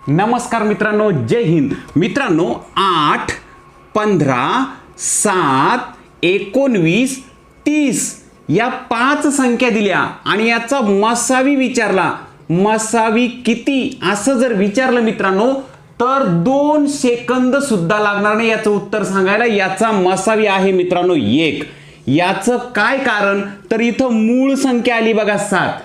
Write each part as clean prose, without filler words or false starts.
नमस्कार मित्रांनो, जय हिंद. मित्रांनो 8, 15, 7, 19, 30 या 5 संख्या दिल्या आणि याचा मसावी विचारला. मसावी किती असं जर विचारलं मित्रांनो तर 2 सेकंद सुद्धा लागणार नाही याचं उत्तर सांगायला. याचा मसावी आहे मित्रांनो 1. याचं काय कारण तर इथं मूळ संख्या आली बघा 7.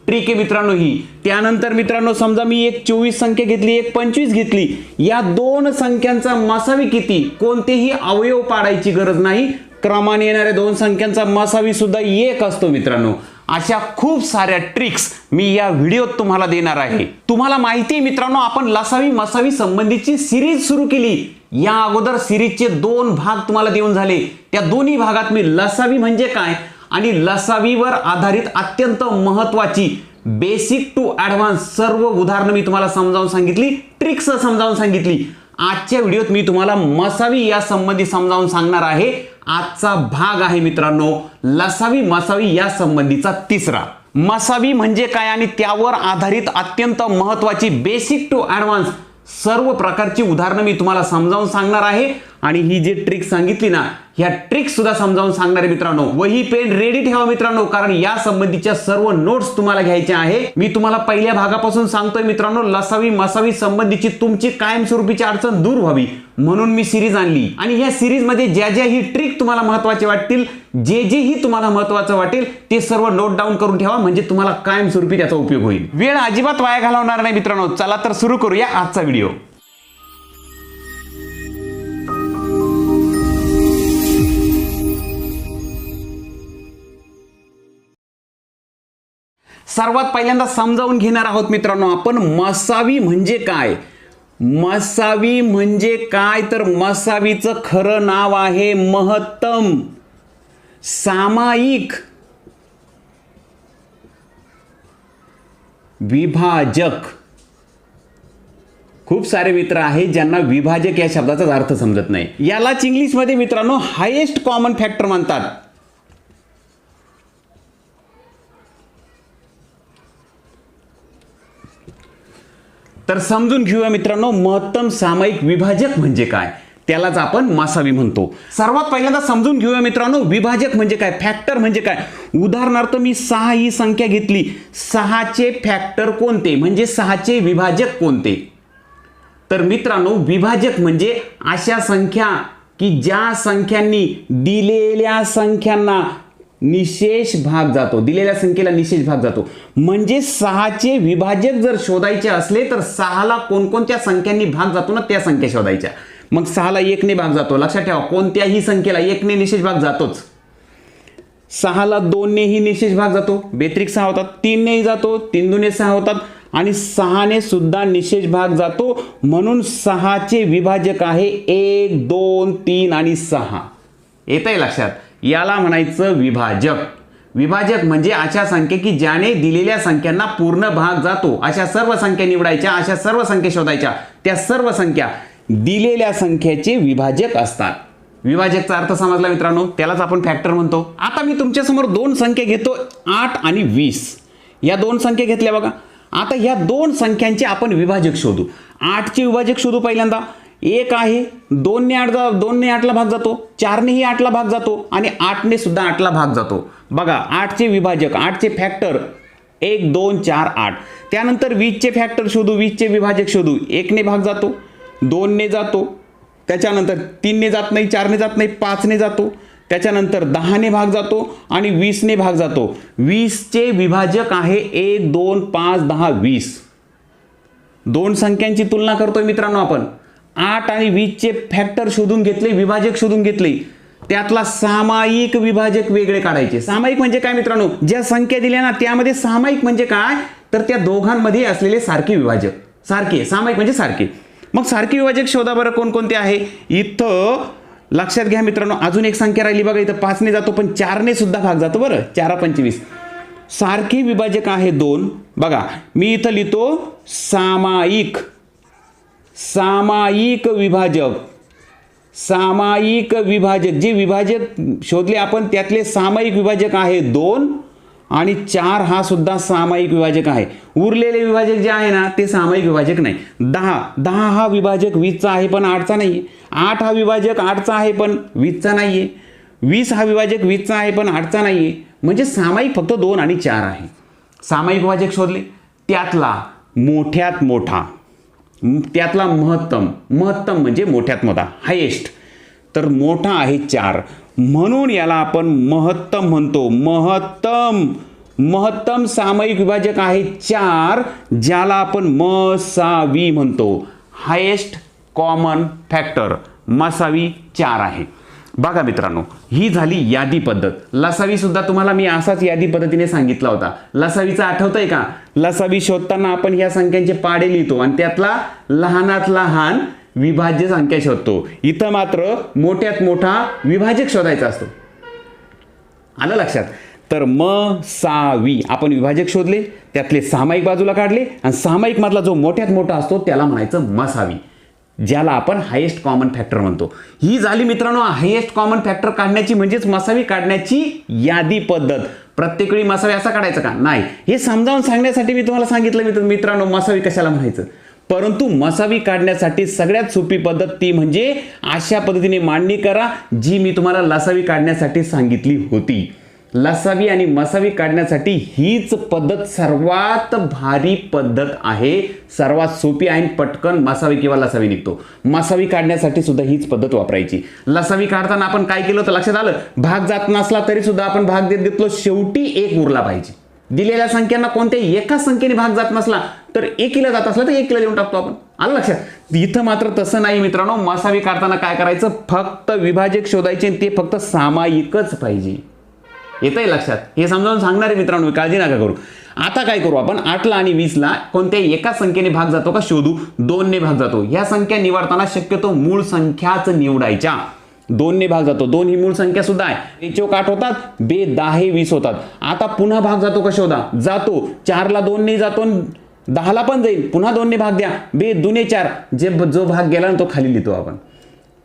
ट्रिक आहे मित्रांनो ही. त्यानंतर मित्रांनो समजा मी एक 24 संख्या घेतली, एक 25 घेतली, या 2 संख्यांचा मसावी किती कोणतेही अवयव पाडायची गरज नाही. क्रमाने येणाऱ्या 2 संख्यांचा मसावी सुद्धा 1 असतो मित्रांनो. अशा खूप साऱ्या ट्रिक्स मी या व्हिडिओत तुम्हाला देणार आहे. तुम्हाला माहिती आहे मित्रांनो आपण लसावी मसावी संबंधीची सिरीज सुरू केली. या अगोदर सिरीजचे 2 भाग तुम्हाला देऊन झाले. त्या दोन्ही भागात मी लसावी म्हणजे काय आणि लसावीवर आधारित अत्यंत महत्त्वाची बेसिक टू ॲडव्हान्स सर्व उदाहरणं मी तुम्हाला समजावून सांगितली, ट्रिक्स समजावून सांगितली. आजच्या व्हिडिओत मी तुम्हाला मसावी या संबंधी समजावून सांगणार आहे. आजचा भाग आहे मित्रांनो लसावी मसावी या संबंधीचा 3रा. मसावी म्हणजे काय आणि त्यावर आधारित अत्यंत महत्त्वाची बेसिक टू ॲडव्हान्स सर्व प्रकारची उदाहरणं मी तुम्हाला समजावून सांगणार आहे. आणि ही जी ट्रिक सांगितली ना ह्या ट्रिक सुद्धा समजावून सांगणार आहे मित्रांनो. वही पेन रेडी ठेवा मित्रांनो, कारण या संबंधीच्या सर्व नोट्स तुम्हाला घ्यायच्या आहे. मी तुम्हाला पहिल्या भागापासून सांगतोय मित्रांनो लसावी मसावी संबंधीची तुमची कायमस्वरूपीची अडचण दूर व्हावी म्हणून मी सिरीज आणली. आणि या सिरीज मध्ये ज्या ज्या ही ट्रिक तुम्हाला महत्त्वाचे वाटतील, जेही तुम्हाला महत्त्वाचं वाटेल ते सर्व नोट डाऊन करून ठेवा, म्हणजे तुम्हाला कायमस्वरूपी त्याचा उपयोग होईल. वेळ अजिबात वाया घालवणार नाही मित्रांनो. चला तर सुरू करूया आजचा व्हिडिओ. सर्वात पहिल्यांदा समजावून घेणार आहोत मित्रांनो आपण मसावी म्हणजे काय. मसावी म्हणजे काय तर मसावीचं खरं नाव आहे महत्तम सामायिक विभाजक. खूप सारे मित्र आहेत ज्यांना विभाजक या शब्दाचा अर्थ समजत नाही. यालाच इंग्लिशमध्ये मित्रांनो हायेस्ट कॉमन फॅक्टर म्हणतात. तर समजून घेऊया मित्रांनो महत्तम सामायिक विभाजक म्हणजे काय, त्यालाच आपण मसावी म्हणतो. सर्वात पहिल्यांदा समजून घेऊया मित्रांनो विभाजक म्हणजे काय, फॅक्टर म्हणजे काय. उदाहरणार्थ मी 6 ही संख्या घेतली, 6चे फॅक्टर कोणते म्हणजे 6चे विभाजक कोणते. तर मित्रांनो विभाजक म्हणजे अशा संख्या की ज्या संख्यांनी दिलेल्या संख्यांना निशेष भाग जातो, दिलेल्या संख्येला निशेष भाग जातो. म्हणजे 6चे विभाजक जर शोधायचे असले तर 6ला कोणकोणत्या संख्यांनी भाग जातो ना त्या संख्या शोधायच्या. मग 6ला 1 ने भाग जातो, लक्षात ठेवा कोणत्याही संख्येला 1 ने निशेष भाग जातोच. 6ला 2 नेही निशेष भाग जातो, बेत्रिक 6 होतात. 3 नेही जातो, 3 दुने 6 होतात आणि 6 ने सुद्धा निशेष भाग जातो. म्हणून 6चे विभाजक आहे 1, 2, 3 आणि 6. येतंय लक्षात. याला म्हणायचं विभाजक. विभाजक म्हणजे अशा संख्या की ज्याने दिलेल्या संख्यांना पूर्ण भाग जातो. अशा सर्व संख्या निवडायच्या, अशा सर्व संख्या शोधायच्या. त्या सर्व संख्या दिलेल्या संख्येचे विभाजक असतात. विभाजकचा अर्थ समजला मित्रांनो, त्यालाच आपण फॅक्टर म्हणतो. आता मी तुमच्या समोर 2 संख्या घेतो 8 आणि 20. या 2 संख्या घेतल्या बघा. आता ह्या 2 संख्यांचे आपण विभाजक शोधू. 8चे विभाजक शोधू. पहिल्यांदा 1 आहे, 2 ने 8ला भाग जातो, 4 नेही 8ला भाग जातो आणि 8 ने सुद्धा 8ला भाग जातो. बघा 8चे विभाजक, 8चे फॅक्टर 1, 2, 4, 8. त्यानंतर 20चे फॅक्टर शोधू, 20चे विभाजक शोधू. 1 ने भाग जातो, 2 ने जातो, त्याच्यानंतर 3 ने जात नाही, 4 ने जात नाही, 5 ने जातो, त्याच्यानंतर 10 ने भाग जातो आणि 20 ने भाग जातो. 20चे विभाजक आहे 1, 2, 5, 10, 20. 2 संख्यांची तुलना करतोय मित्रांनो आपण. 8 आणि 20चे फॅक्टर शोधून घेतले, विभाजक शोधून घेतले. त्यातला सामायिक विभाजक वेगळे काढायचे. सामायिक म्हणजे काय मित्रांनो, ज्या संख्या दिल्या ना त्यामध्ये सामायिक म्हणजे काय तर त्या दोघांमध्ये असलेले सारखे विभाजक. सारखे सामायिक म्हणजे सारखे. मग सारखे विभाजक शोधा बरं कोणकोणते आहे. इथं लक्षात घ्या मित्रांनो अजून एक संख्या राहिली बघा. इथं 5 ने जातो पण 4 ने सुद्धा भाग जातो. बरं 4 25. सारखे विभाजक आहे 2. बघा मी इथं लिहितो सामायिक. सामायिक विभाजक. सामायिक विभाजक जे विभाजक शोधले आपण त्यातले सामायिक विभाजक आहे 2 आणि 4 हा सुद्धा सामायिक विभाजक आहे. उरलेले विभाजक जे आहे ना ते सामायिक विभाजक नाही. 10 हा विभाजक 20चा आहे पण 8चा नाहीये. 8 हा विभाजक 8चा आहे पण 20चा नाहीये. 20 हा विभाजक 20चा आहे पण 8चा नाहीये. म्हणजे सामायिक फक्त 2 आणि 4 आहे. सामायिक विभाजक शोधले, त्यातला मोठ्यात मोठा, त्यातला महत्तम म्हणजे मोठ्यात मोठा, हायेस्ट, तर मोठा आहे 4, म्हणून याला आपण महत्तम म्हणतो. महत्तम सामायिक विभाजक आहे 4, ज्याला आपण मसावी म्हणतो. हायेस्ट कॉमन फॅक्टर मसावी 4 आहे. बघा मित्रांनो, ही झाली यादी पद्धत. लसावी सुद्धा तुम्हाला मी असाच यादी पद्धतीने सांगितला होता. लसावीचं आठवतंय का? लसावी शोधताना आपण ह्या संख्यांचे पाडे लिहितो आणि त्यातला लहानात लहान विभाज्य संख्या शोधतो. इथं मात्र मोठ्यात मोठा विभाजक शोधायचा असतो. आलं लक्षात? तर मसावी आपण विभाजक शोधले, त्यातले सामायिक बाजूला काढले आणि सामायिक मधला जो मोठ्यात मोठा असतो त्याला म्हणायचं मसावी, ज्याला आपण हायेस्ट कॉमन फॅक्टर म्हणतो. ही झाली मित्रांनो हायेस्ट कॉमन फॅक्टर काढण्याची म्हणजेच मसावी काढण्याची यादी पद्धत. प्रत्येक वेळी मसावी असा काढायचा का? नाही. हे समजावून सांगण्यासाठी मी तुम्हाला सांगितलं मित्रांनो मसावी कशाला म्हणायचं. परंतु मसावी काढण्यासाठी सगळ्यात सोपी पद्धत ती म्हणजे अशा पद्धतीने मांडणी करा जी मी तुम्हाला लसावी काढण्यासाठी सांगितली होती. लसावी आणि मसावी काढण्यासाठी हीच पद्धत सर्वात भारी पद्धत आहे. सर्वात सोपी आहे. पटकन मसावी किंवा लसावी निघतो. मसावी काढण्यासाठी सुद्धा हीच पद्धत वापरायची. लसावी काढताना आपण काय केलं तर लक्षात आलं, भाग जात नसला तरी सुद्धा आपण भाग देत घेतलो, शेवटी 1 उरला पाहिजे. दिलेल्या संख्यांना कोणत्याही एका संख्येने भाग जात नसला तर 1ला जात असला तर 1ला देऊन टाकतो आपण. आलं लक्षात? इथं मात्र तसं नाही मित्रांनो. मसावी काढताना काय करायचं, फक्त विभाजक शोधायचे, ते फक्त सामायिकच पाहिजे. येतंय लक्षात? हे समजावून सांगणार आहे मित्रांनो, काळजी नका करू. आता काय करू आपण, 8ला आणि 20ला कोणत्याही एका संख्येने भाग जातो का शोधू. 2ने भाग जातो. ह्या संख्या निवडताना शक्यतो मूळ संख्याच निवडायच्या. 2ने भाग जातो. 2 ही मूळ संख्या सुद्धा आहे. 1 8 होतात, 2 10 20 होतात. आता पुन्हा भाग जातो का शोधा. जातो. 4ला 2ने जातो, 10ला पण जाईल. पुन्हा 2ने भाग द्या. 2 2 4, जो भाग गेला ना तो खाली लिहितो आपण.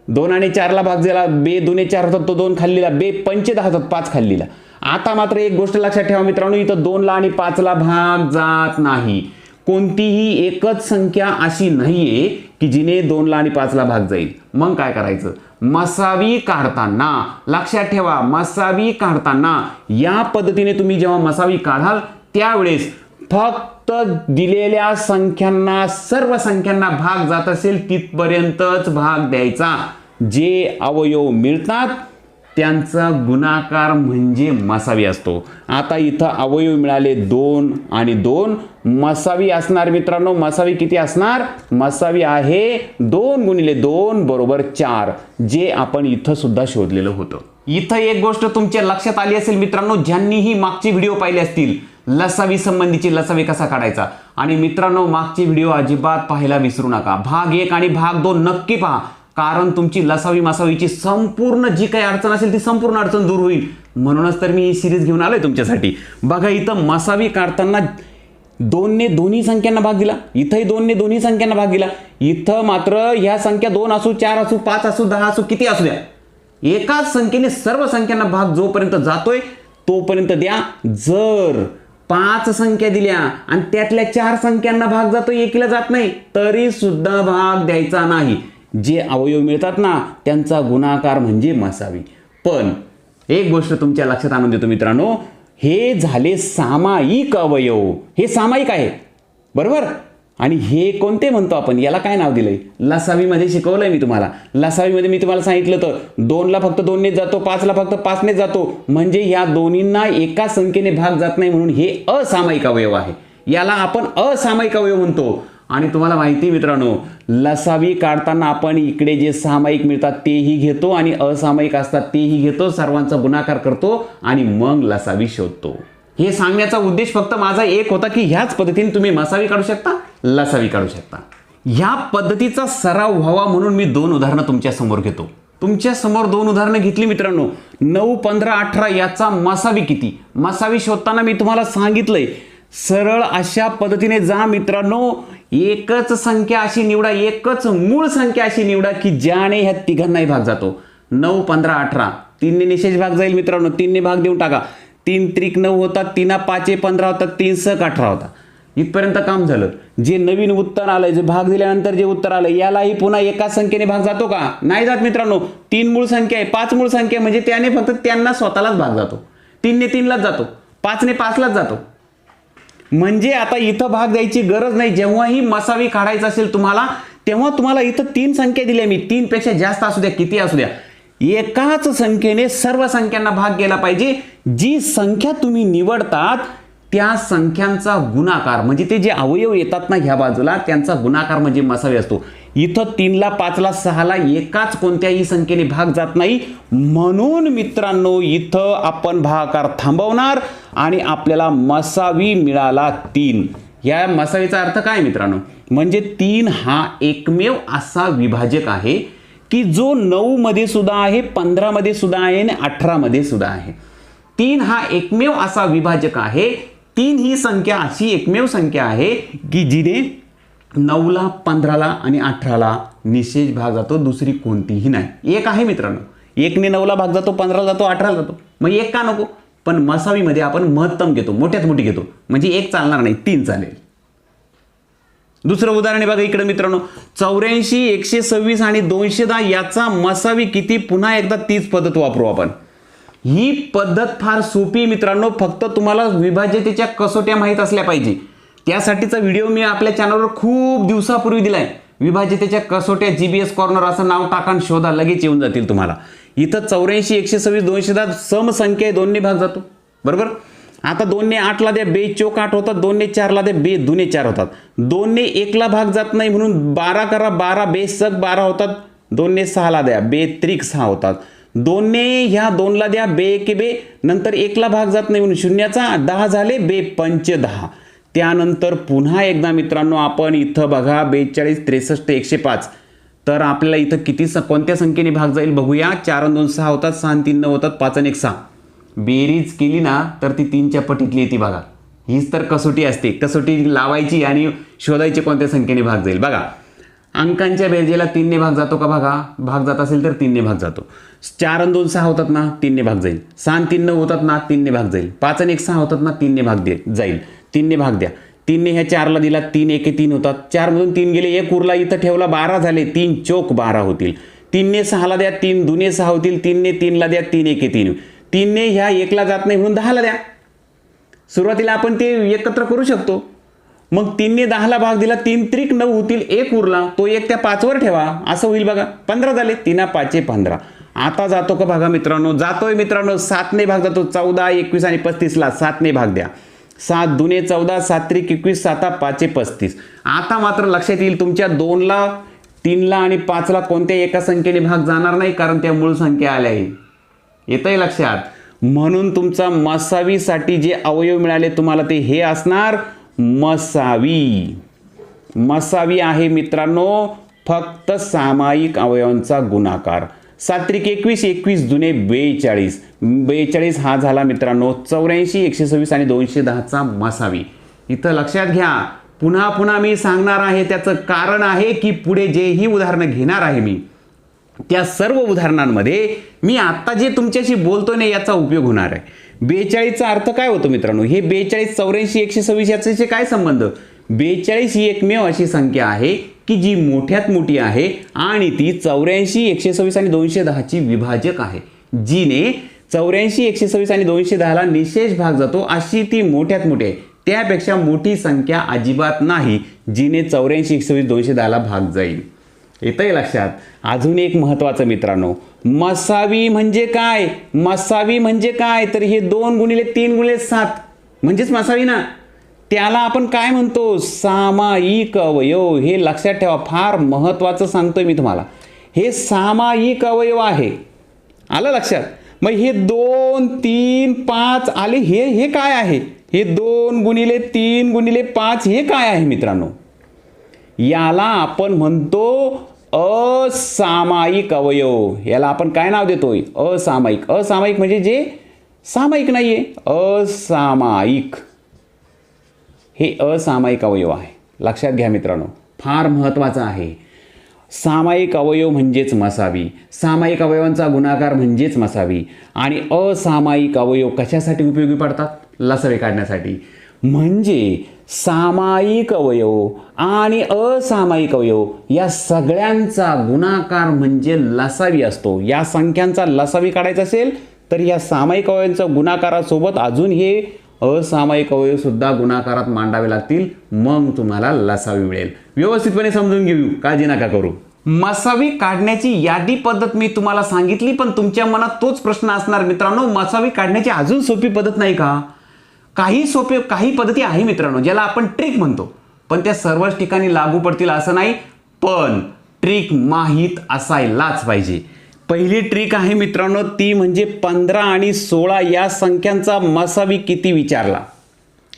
2 आणि 4ला भाग दिला, 2 2 4 होतात, तो 2 खाली लिहिला. 2 5 10 होतात, 5 खाली लिहिला. आता मात्र एक गोष्ट लक्षात ठेवा मित्रांनो, इथं 2ला आणि 5ला भाग जात नाही. कोणतीही एकच संख्या अशी नाहीये की जिने 2ला आणि 5ला भाग जाईल. मग काय करायचं, मसावी काढताना लक्षात ठेवा, मसावी काढताना या पद्धतीने तुम्ही जेव्हा मसावी काढाल त्यावेळेस फक्त दिलेल्या संख्यांना, सर्व संख्यांना भाग जात असेल तिथपर्यंतच भाग द्यायचा. जे अवयव मिळतात त्यांचा गुणाकार म्हणजे मसावी असतो. आता इथं अवयव मिळाले 2 आणि 2, मसावी असणार मित्रांनो. मसावी किती असणार, मसावी आहे 2 गुणिले 2 बरोबर 4, जे आपण इथं सुद्धा शोधलेलं होतं. इथं एक गोष्ट तुमच्या लक्षात आली असेल मित्रांनो, ज्यांनीही मागचे व्हिडिओ पाहिले असतील लसावी संबंधीची, लसावी कसा काढायचा. आणि मित्रांनो मागचे व्हिडिओ अजिबात पाहायला विसरू नका. भाग 1 आणि भाग 2 नक्की पहा, कारण तुमची लसावी मसावीची संपूर्ण जी काही अडचण असेल ती संपूर्ण अडचण दूर होईल. म्हणूनच तर मी ही सिरीज घेऊन आलोय तुमच्यासाठी. बघा इथं मसावी काढताना 2ने दोन्ही संख्यांना भाग दिला, इथंही 2ने दोन्ही संख्यांना भाग दिला. इथं मात्र ह्या संख्या 2 असू, 4 असू, 5 असू, 10 असू, किती असू द्या, एकाच संख्येने सर्व संख्यांना भाग जोपर्यंत जातोय तोपर्यंत द्या. जर 5 संख्या दिल्या आणि त्यातल्या 4 संख्यांना भाग जातो, 1ला जात नाही, तरी सुद्धा भाग द्यायचा नाही. जे अवयव मिळतात ना त्यांचा गुणाकार म्हणजे मसावी. पण एक गोष्ट तुमच्या लक्षात आणून देतो मित्रांनो, हे झाले सामायिक अवयव. हे सामायिक आहे बरोबर. आणि हे कोणते म्हणतो आपण, याला काय नाव दिलंय, लसावीमध्ये शिकवलंय मी तुम्हाला. लसावीमध्ये मी तुम्हाला सांगितलं तर 2ला फक्त 2नेच जातो, 5ला फक्त 5नेच जातो. म्हणजे या दोन्हींना एका संख्येने भाग जात नाही, म्हणून हे असामायिक अवयव आहे. याला आपण असामायिक अवयव म्हणतो. आणि तुम्हाला माहिती मित्रांनो, लसावी काढताना आपण इकडे जे सामायिक मिळतात तेही घेतो आणि असामायिक असतात तेही घेतो, सर्वांचा गुणाकार करतो आणि मग लसावी शोधतो. हे सांगण्याचा उद्देश फक्त माझा एक होता की ह्याच पद्धतीने तुम्ही मसावी काढू शकता, लसावी काढू शकता. ह्या पद्धतीचा सराव व्हावा म्हणून मी 2 उदाहरणं तुमच्या समोर घेतो. तुमच्या समोर 2 उदाहरणं घेतली मित्रांनो. 9 15 18 याचा मसावी किती, मसावी शोधताना मी तुम्हाला सांगितलंय सरळ अशा पद्धतीने जा मित्रांनो. एकच संख्या अशी निवडा, एकच मूळ संख्या अशी निवडा की ज्याने ह्या तिघांनाही भाग जातो. 9 15 18 3ने निशेष भाग जाईल मित्रांनो, 3ने भाग देऊन टाका. 3 त्रिक 9 होतात, 3 5 15 होतात, 3 6 18 होता. इथपर्यंत काम झालं. जे नवीन उत्तर आलंय, जे भाग दिल्यानंतर जे उत्तर आलं, यालाही पुन्हा एकाच संख्येने भाग जातो का? नाही जात मित्रांनो. 3 मूळ संख्या आहे, 5 मूळ संख्या आहे, म्हणजे त्याने फक्त त्यांना स्वतःलाच भाग जातो. 3 ने 3 लाच जातो, 5 ने 5 लाच जातो. म्हणजे आता इथं भाग द्यायची गरज नाही. जेव्हाही मसावी काढायचं असेल तुम्हाला, तेव्हा तुम्हाला इथं 3 संख्या दिल्या मी, 3 पेक्षा जास्त असू द्या, किती असू द्या, एकाच संख्येने सर्व संख्यांना भाग गेला पाहिजे. जी संख्या तुम्ही निवडतात त्या संख्यांचा गुणाकार, म्हणजे ते जे अवयव येतात ना ह्या बाजूला, त्यांचा गुणाकार म्हणजे मसावी असतो. इथं 3 ला 5 ला 6 ला एकाच कोणत्याही संख्येने भाग जात नाही. म्हणून मित्रांनो इथं आपण भागाकार थांबवणार आणि आपल्याला मसावी मिळाला 3. या मसावीचा अर्थ काय मित्रांनो? म्हणजे 3 हा एकमेव असा विभाजक आहे की जो 9 मध्ये सुद्धा आहे, 15 मध्ये सुद्धा आहे आणि 18 मध्ये सुद्धा आहे. 3 हा एकमेव असा विभाजक आहे. 3 ही संख्या अशी एकमेव संख्या आहे की जिने 9 ला 15 ला आणि 18 ला निशेष भाग जातो, दुसरी कोणतीही नाही. एक आहे मित्रांनो, 1 ने 9 ला भाग जातो, 15 ला जातो, 18 ला जातो. मग एक का नको? पण मसावीमध्ये आपण महत्तम घेतो, मोठ्यात मोठी घेतो, म्हणजे एक चालणार नाही, 3 चालेल. दुसरं उदाहरण बघा इकडे मित्रांनो, 84 126 आणि 210 याचा मसावी किती? पुन्हा एकदा तीच पद्धत वापरू आपण. ही पद्धत फार सोपी मित्रांनो, फक्त तुम्हाला विभाज्यतेच्या कसोट्या माहीत असल्या पाहिजे. त्यासाठीचा व्हिडिओ मी आपल्या चॅनलवर खूप दिवसापूर्वी दिलाय. विभाज्यतेच्या कसोट्या GBS कॉर्नर असं नाव टाका आणि शोधा, लगेच येऊन जातील तुम्हाला. इथं 84 126 210 समसंख्या आहे, 2 ने भाग जातो, बरोबर. आता 2 ने 8 ला द्या, बे चोक 8 होतात, 2 ने 4 ला द्या, बे दुने 4 होतात. 2 ने 1 ला भाग जात नाही म्हणून 12 करा, 12 बे सक 12 होतात. 2 ने 6 ला द्या, बे त्रिक 6 होतात. 2 ने ह्या 2 ला द्या, बे के बे, नंतर 1 ला भाग जात नाही म्हणून शून्याचा 10 झाले, बे पंच 10. त्यानंतर पुन्हा एकदा मित्रांनो आपण इथं बघा 42 63 105. तर आपल्याला इथं किती कोणत्या संख्येने भाग जाईल बघूया. 4 आणि 2 6 होतात, 6 आणि 3 9 होतात, 5 आणि 1 6. बेरीज केली ना तर ती 3च्या पटीतली येते बघा. हीच तर कसोटी असते. कसोटी लावायची आणि शोधायची कोणत्या संख्येने भाग जाईल. बघा अंकांच्या बेरजेला 3 ने भाग जातो का? बघा भाग जात असेल तर 3 ने भाग जातो. 4 आणि 2 6 होतात ना, 3 ने भाग जाईल. 6 आणि 3 9 होतात ना, 3 ने भाग जाईल. 5 आणि 1 6 होतात ना, 3 ने भाग जाईल. 3 ने भाग द्या. 3 ने ह्या 4 ला दिला, 3 1 3 होतात. 4 मधून 3 गेले, 1 उरला, इथं ठेवला, 12 झाले, 3 चोक 12 होतील. 3 ने 6 ला द्या, 3 दुने 6 होतील. 3 ने 3 ला द्या, 3 1 3. 3 ने ह्या 1 ला जात नाही म्हणून 10 ला द्या. सुरुवातीला आपण ते एकत्र करू शकतो. मग 3 ने 10 ला भाग दिला, 3 त्रिक 9 होतील, 1 उरला, तो 1 त्या 5 वर ठेवा, असं होईल बघा. 15 झाले, 3 5 15. आता जातो का बघा मित्रांनो? जातोय मित्रांनो. 7 ने भाग जातो, 14 21 आणि 35 ला 7 ने भाग द्या. 7 दुने 14, 7 त्रिक 21, 7 5 35. आता मात्र लक्षात येईल तुमच्या 2 ला 3 ला आणि 5 ला कोणत्या एका संख्येने भाग जाणार नाही, कारण त्या मूळ संख्या आल्या आहे. येतंय लक्षात? म्हणून तुमचा मसावीसाठी जे अवयव मिळाले तुम्हाला ते हे असणार मसावी. मसावी आहे मित्रांनो फक्त सामायिक अवयवांचा गुणाकार. 7 त्रिक 21, 21 दुने 42. 42 हा झाला मित्रांनो 84 126 आणि 210 चा मसावी. इथं लक्षात घ्या, पुन्हा पुन्हा मी सांगणार आहे. त्याचं कारण आहे की पुढे जेही उदाहरणं घेणार आहे मी, त्या सर्व उदाहरणांमध्ये मी आता जे तुमच्याशी बोलतोय ना याचा उपयोग होणार आहे. 42 चा अर्थ काय होतो मित्रांनो? हे 42 84 126 याचे काय संबंध? 42 ही एकमेव अशी संख्या आहे की जी मोठ्यात मोठी आहे आणि ती 84 126 आणि 210 ची विभाजक आहे. जिने 84 126 आणि 210 ला निशेष भाग जातो अशी ती मोठ्यात मोठी आहे. त्यापेक्षा मोठी संख्या अजिबात नाही जिने 84 126 210 ला भाग जाईल. येतंय लक्षात? अजून एक महत्वाचं मित्रांनो, मसावी म्हणजे काय? मसावी म्हणजे काय? तर हे 2 गुणिले 3 गुणिले 7 म्हणजेच मसावी ना. त्याला आपण काय म्हणतो? सामायिक अवयव. हे लक्षात ठेवा, फार महत्वाचं सांगतोय मी तुम्हाला. हे सामायिक अवयव आहे. आलं लक्षात? मग हे 2 3 5 आले, हे काय आहे? हे 2 गुणिले 3 गुणिले 5 हे काय आहे मित्रांनो? याला आपण म्हणतो असामायिक अवयव. याला आपण काय नाव देतोय? असामायिक. असामायिक म्हणजे जे सामायिक नाहीये, असामायिक. हे असामायिक अवयव आहे. लक्षात घ्या मित्रांनो, फार महत्वाचं आहे. सामायिक अवयव म्हणजेच मसावी, सामायिक अवयवांचा गुणाकार म्हणजेच मसावी आणि असामायिक अवयव कशासाठी उपयोगी पडतात? लसावे काढण्यासाठी. म्हणजे सामायिक अवयव आणि असामायिक अवयव या सगळ्यांचा गुणाकार म्हणजे लसावी असतो. या संख्यांचा लसावी काढायचा असेल तर या सामायिक अवयवांच्या गुणाकारासोबत अजून हे असामायिक अवयव सुद्धा गुणाकारात मांडावे लागतील, मग तुम्हाला लसावी मिळेल. व्यवस्थितपणे समजून घेऊ, काळजी नका करू. मसावी काढण्याची यादी पद्धत मी तुम्हाला सांगितली, पण तुमच्या मनात तोच प्रश्न असणार मित्रांनो, मसावी काढण्याची अजून सोपी पद्धत नाही का? काही पद्धती आहे मित्रांनो ज्याला आपण ट्रिक म्हणतो, पण त्या सर्वच ठिकाणी लागू पडतील असं नाही, पण ट्रिक माहीत असायलाच पाहिजे. पहिली ट्रिक आहे मित्रांनो ती म्हणजे 15 आणि 16 या संख्यांचा मसावी किती विचारला.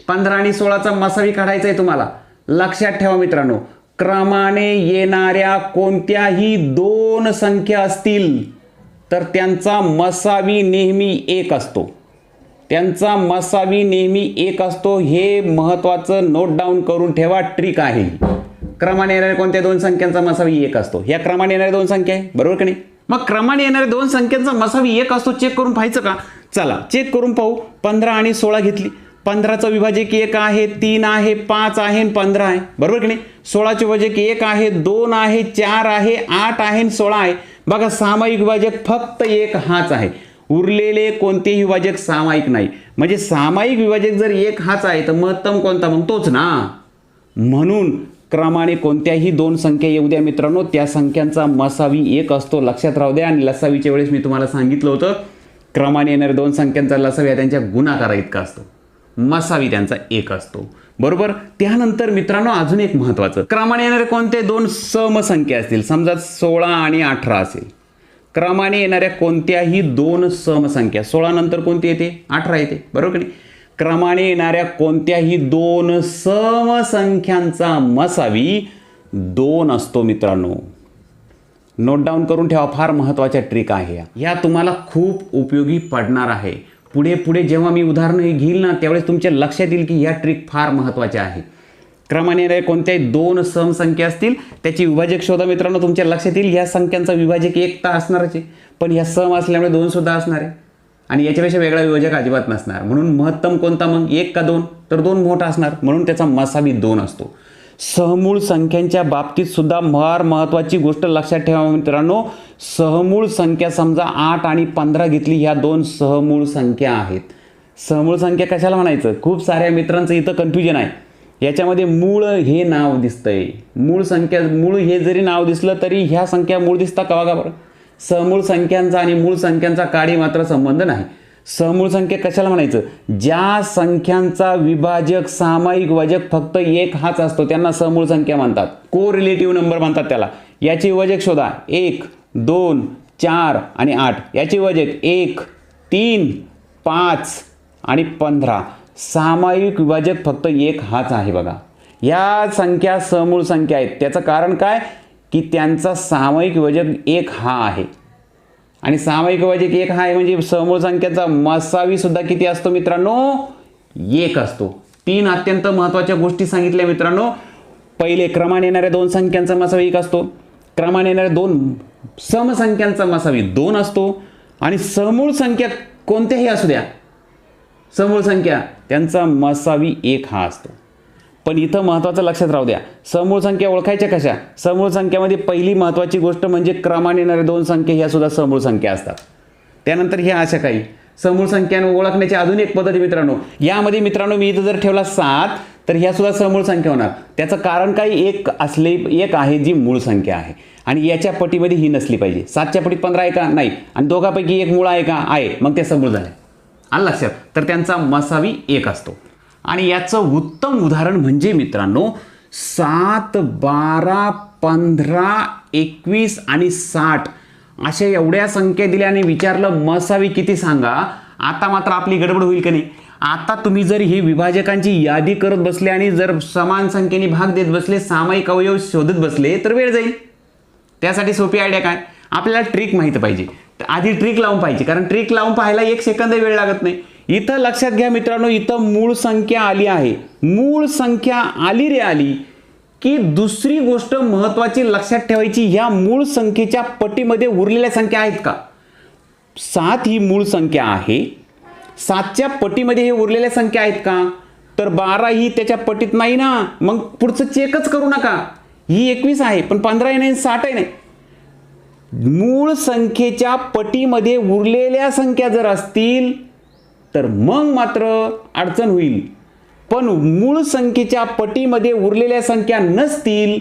15 आणि 16चा मसावी काढायचा आहे तुम्हाला. लक्षात ठेवा मित्रांनो, क्रमाने येणाऱ्या कोणत्याही 2 संख्या असतील तर त्यांचा मसावी नेहमी 1 असतो. त्यांचा मसावी नेहमी 1 असतो. हे महत्त्वाचं नोट डाऊन करून ठेवा, ट्रिक आहे. क्रमाने येणाऱ्या कोणत्या 2 संख्यांचा मसावी 1 असतो. ह्या क्रमाने येणाऱ्या 2 संख्या आहे, बरोबर की नाही? मग क्रमाने येणाऱ्या 2 संख्यांचा मसावी 1 असतो. चेक करून पाहायचं का? चला चेक करून पाहू. 15 आणि 16 घेतली. 15चं विभाजक 1 आहे, 3 आहे, 5 आहे, 15 आहे, बरोबर की नाही? 16चे विभाजक 1 आहे, 2 आहे, 4 आहे, 8 आहे, 16 आहे. बघा सामायिक विभाजक फक्त 1 हाच आहे. उरलेले कोणतेही विभाजक सामायिक नाही. म्हणजे सामायिक विभाजक जर 1 हाच आहे तर महत्तम कोणता? मग तोच ना. म्हणून क्रमाने कोणत्याही 2 संख्या येऊ द्या मित्रांनो, त्या संख्यांचा मसावी 1 असतो. लक्षात राहू द्या. आणि लसावीच्या वेळेस मी तुम्हाला सांगितलं होतं, क्रमाने येणाऱ्या 2 संख्यांचा लसावी हा त्यांच्या गुणाकारा इतका असतो, मसावी त्यांचा 1 असतो, बरोबर. त्यानंतर मित्रांनो अजून एक महत्त्वाचं, क्रमाने येणारे कोणते 2 समसंख्या असतील, समजा 16 आणि 18 असेल. क्रमाने येणाऱ्या कोणत्याही 2 समसंख्या, 16 नंतर कोणती येते? 18 येते, बरोबर की नाही? क्रमाने येणाऱ्या कोणत्याही 2 समसंख्यांचा मसावी 2 असतो मित्रांनो. नोट डाऊन करून ठेवा, फार महत्त्वाच्या ट्रिक आहे या तुम्हाला खूप उपयोगी पडणार आहे. पुढे जेव्हा मी उदाहरणं घेईल ना त्यावेळेस तुमच्या लक्षात येईल की या ट्रिक फार महत्त्वाच्या आहे. क्रमाने येणाऱ्या कोणत्याही 2 समसंख्या असतील त्याची विभाजक शोधा मित्रांनो. तुमच्या लक्षात येईल ह्या संख्यांचा विभाजक 1 तर असणारच आहे, पण ह्या सम असल्यामुळे 2 सुद्धा असणार आहे आणि याच्यापेक्षा वेगळा विभाजक अजिबात नसणार. म्हणून महत्तम कोणता मग, 1 का 2? तर 2 मोठा असणार, म्हणून त्याचा मसावी 2 असतो. सहमूळ संख्यांच्या बाबतीत सुद्धा फार महत्त्वाची गोष्ट लक्षात ठेवा मित्रांनो. सहमूळ संख्या समजा 8 आणि 15 घेतली, ह्या 2 सहमूळ संख्या आहेत. सहमूळ संख्या कशाला म्हणायचं? खूप साऱ्या मित्रांचं इथं कन्फ्युजन आहे. याच्यामध्ये मूळ हे नाव दिसतंय, मूळ संख्या, मूळ हे जरी नाव दिसलं तरी ह्या संख्या मूळ दिसतात का? बघा बरं, सहमूळ संख्यांचा आणि मूळ संख्यांचा काडी मात्र संबंध नाही. सहमूळ संख्या कशाला म्हणायचं? ज्या संख्यांचा विभाजक सामायिक विभाजक फक्त 1 हाच असतो त्यांना सहमूळ संख्या म्हणतात. को रिलेटिव्ह नंबर म्हणतात त्याला. याचे विभाजक शोधा, 1, 2, 4 आणि 8. याचे विभाजक 1, 3, 5 आणि 15. सामायिक विभाजक फक्त 1 हाच आहे. बघा या संख्या सहमूळ संख्या आहेत. त्याचं कारण काय की त्यांचा सामायिक विभाजक 1 हा आहे आणि सामायिक विभाजक 1 हा आहे म्हणजे सहमूळ संख्याचा मसावी सुद्धा किती असतो मित्रांनो? 1 असतो. 3 अत्यंत महत्त्वाच्या गोष्टी सांगितल्या मित्रांनो. पहिले क्रमाने येणाऱ्या 2 संख्यांचा मसावी 1 असतो. क्रमाने येणाऱ्या 2 समसंख्यांचा मसावी 2 असतो आणि समूळ संख्या कोणत्याही असू द्या, समूळ संख्या त्यांचा मसावी 1 हा असतो. पण इथं महत्त्वाचं लक्षात राहू द्या, समूळ संख्या ओळखायच्या कशा? समूळ संख्यामध्ये पहिली महत्त्वाची गोष्ट म्हणजे क्रमाने येणाऱ्या 2 संख्या ह्या सुद्धा समूळ संख्या असतात. त्यानंतर ह्या अशा काही समूळ संख्या ओळखण्याची अजून एक पद्धती मित्रांनो. यामध्ये मित्रांनो मी इथं जर ठेवला 7 तर ह्या सुद्धा समूळ संख्या होणार. त्याचं कारण काय? 1 आहे जी मूळ संख्या आहे आणि याच्या पटीमध्ये ही नसली पाहिजे. 7च्या पटीत 15 आहे का? नाही. आणि दोघांपैकी 1 मूळ आहे का? आहे. मग ते समूळ झाले. आलं लक्षात? तर त्यांचा मसावी 1 असतो. आणि याचं उत्तम उदाहरण म्हणजे मित्रांनो 7, 12, 15, 21 आणि 60 अशा एवढ्या संख्या दिल्या आणि विचारलं मसावी किती सांगा. आता मात्र आपली गडबड होईल की नाही? आता तुम्ही जर ही विभाजकांची यादी करत बसले आणि जर समान संख्येने भाग देत बसले, सामायिक अवयव शोधत बसले तर वेळ जाईल. त्यासाठी सोपी आयडिया काय? आपल्याला ट्रिक माहिती पाहिजे. आधी ट्रिक लावून पाहिजे, कारण ट्रिक लावून पाहायला 1 सेकंद वेळ लागत नाही. इथं लक्षात घ्या मित्रांनो, इथं मूळ संख्या आली आहे. मूळ संख्या आली रे आली की दुसरी गोष्ट महत्वाची लक्षात ठेवायची, ह्या मूळ संख्येच्या पटीमध्ये उरलेल्या संख्या आहेत का? 7 ही मूळ संख्या आहे, 7च्या पटीमध्ये हे उरलेल्या संख्या आहेत का? तर 12 ही त्याच्या पटीत नाही ना, मग पुढचं चेकच करू नका. ही 21 आहे पण 15 नाही, 60 नाही. मूळ संख्येच्या पटीमध्ये उरलेल्या संख्या जर असतील तर मग मात्र अडचण होईल. पण मूळ संख्येच्या पटीमध्ये उरलेल्या संख्या नसतील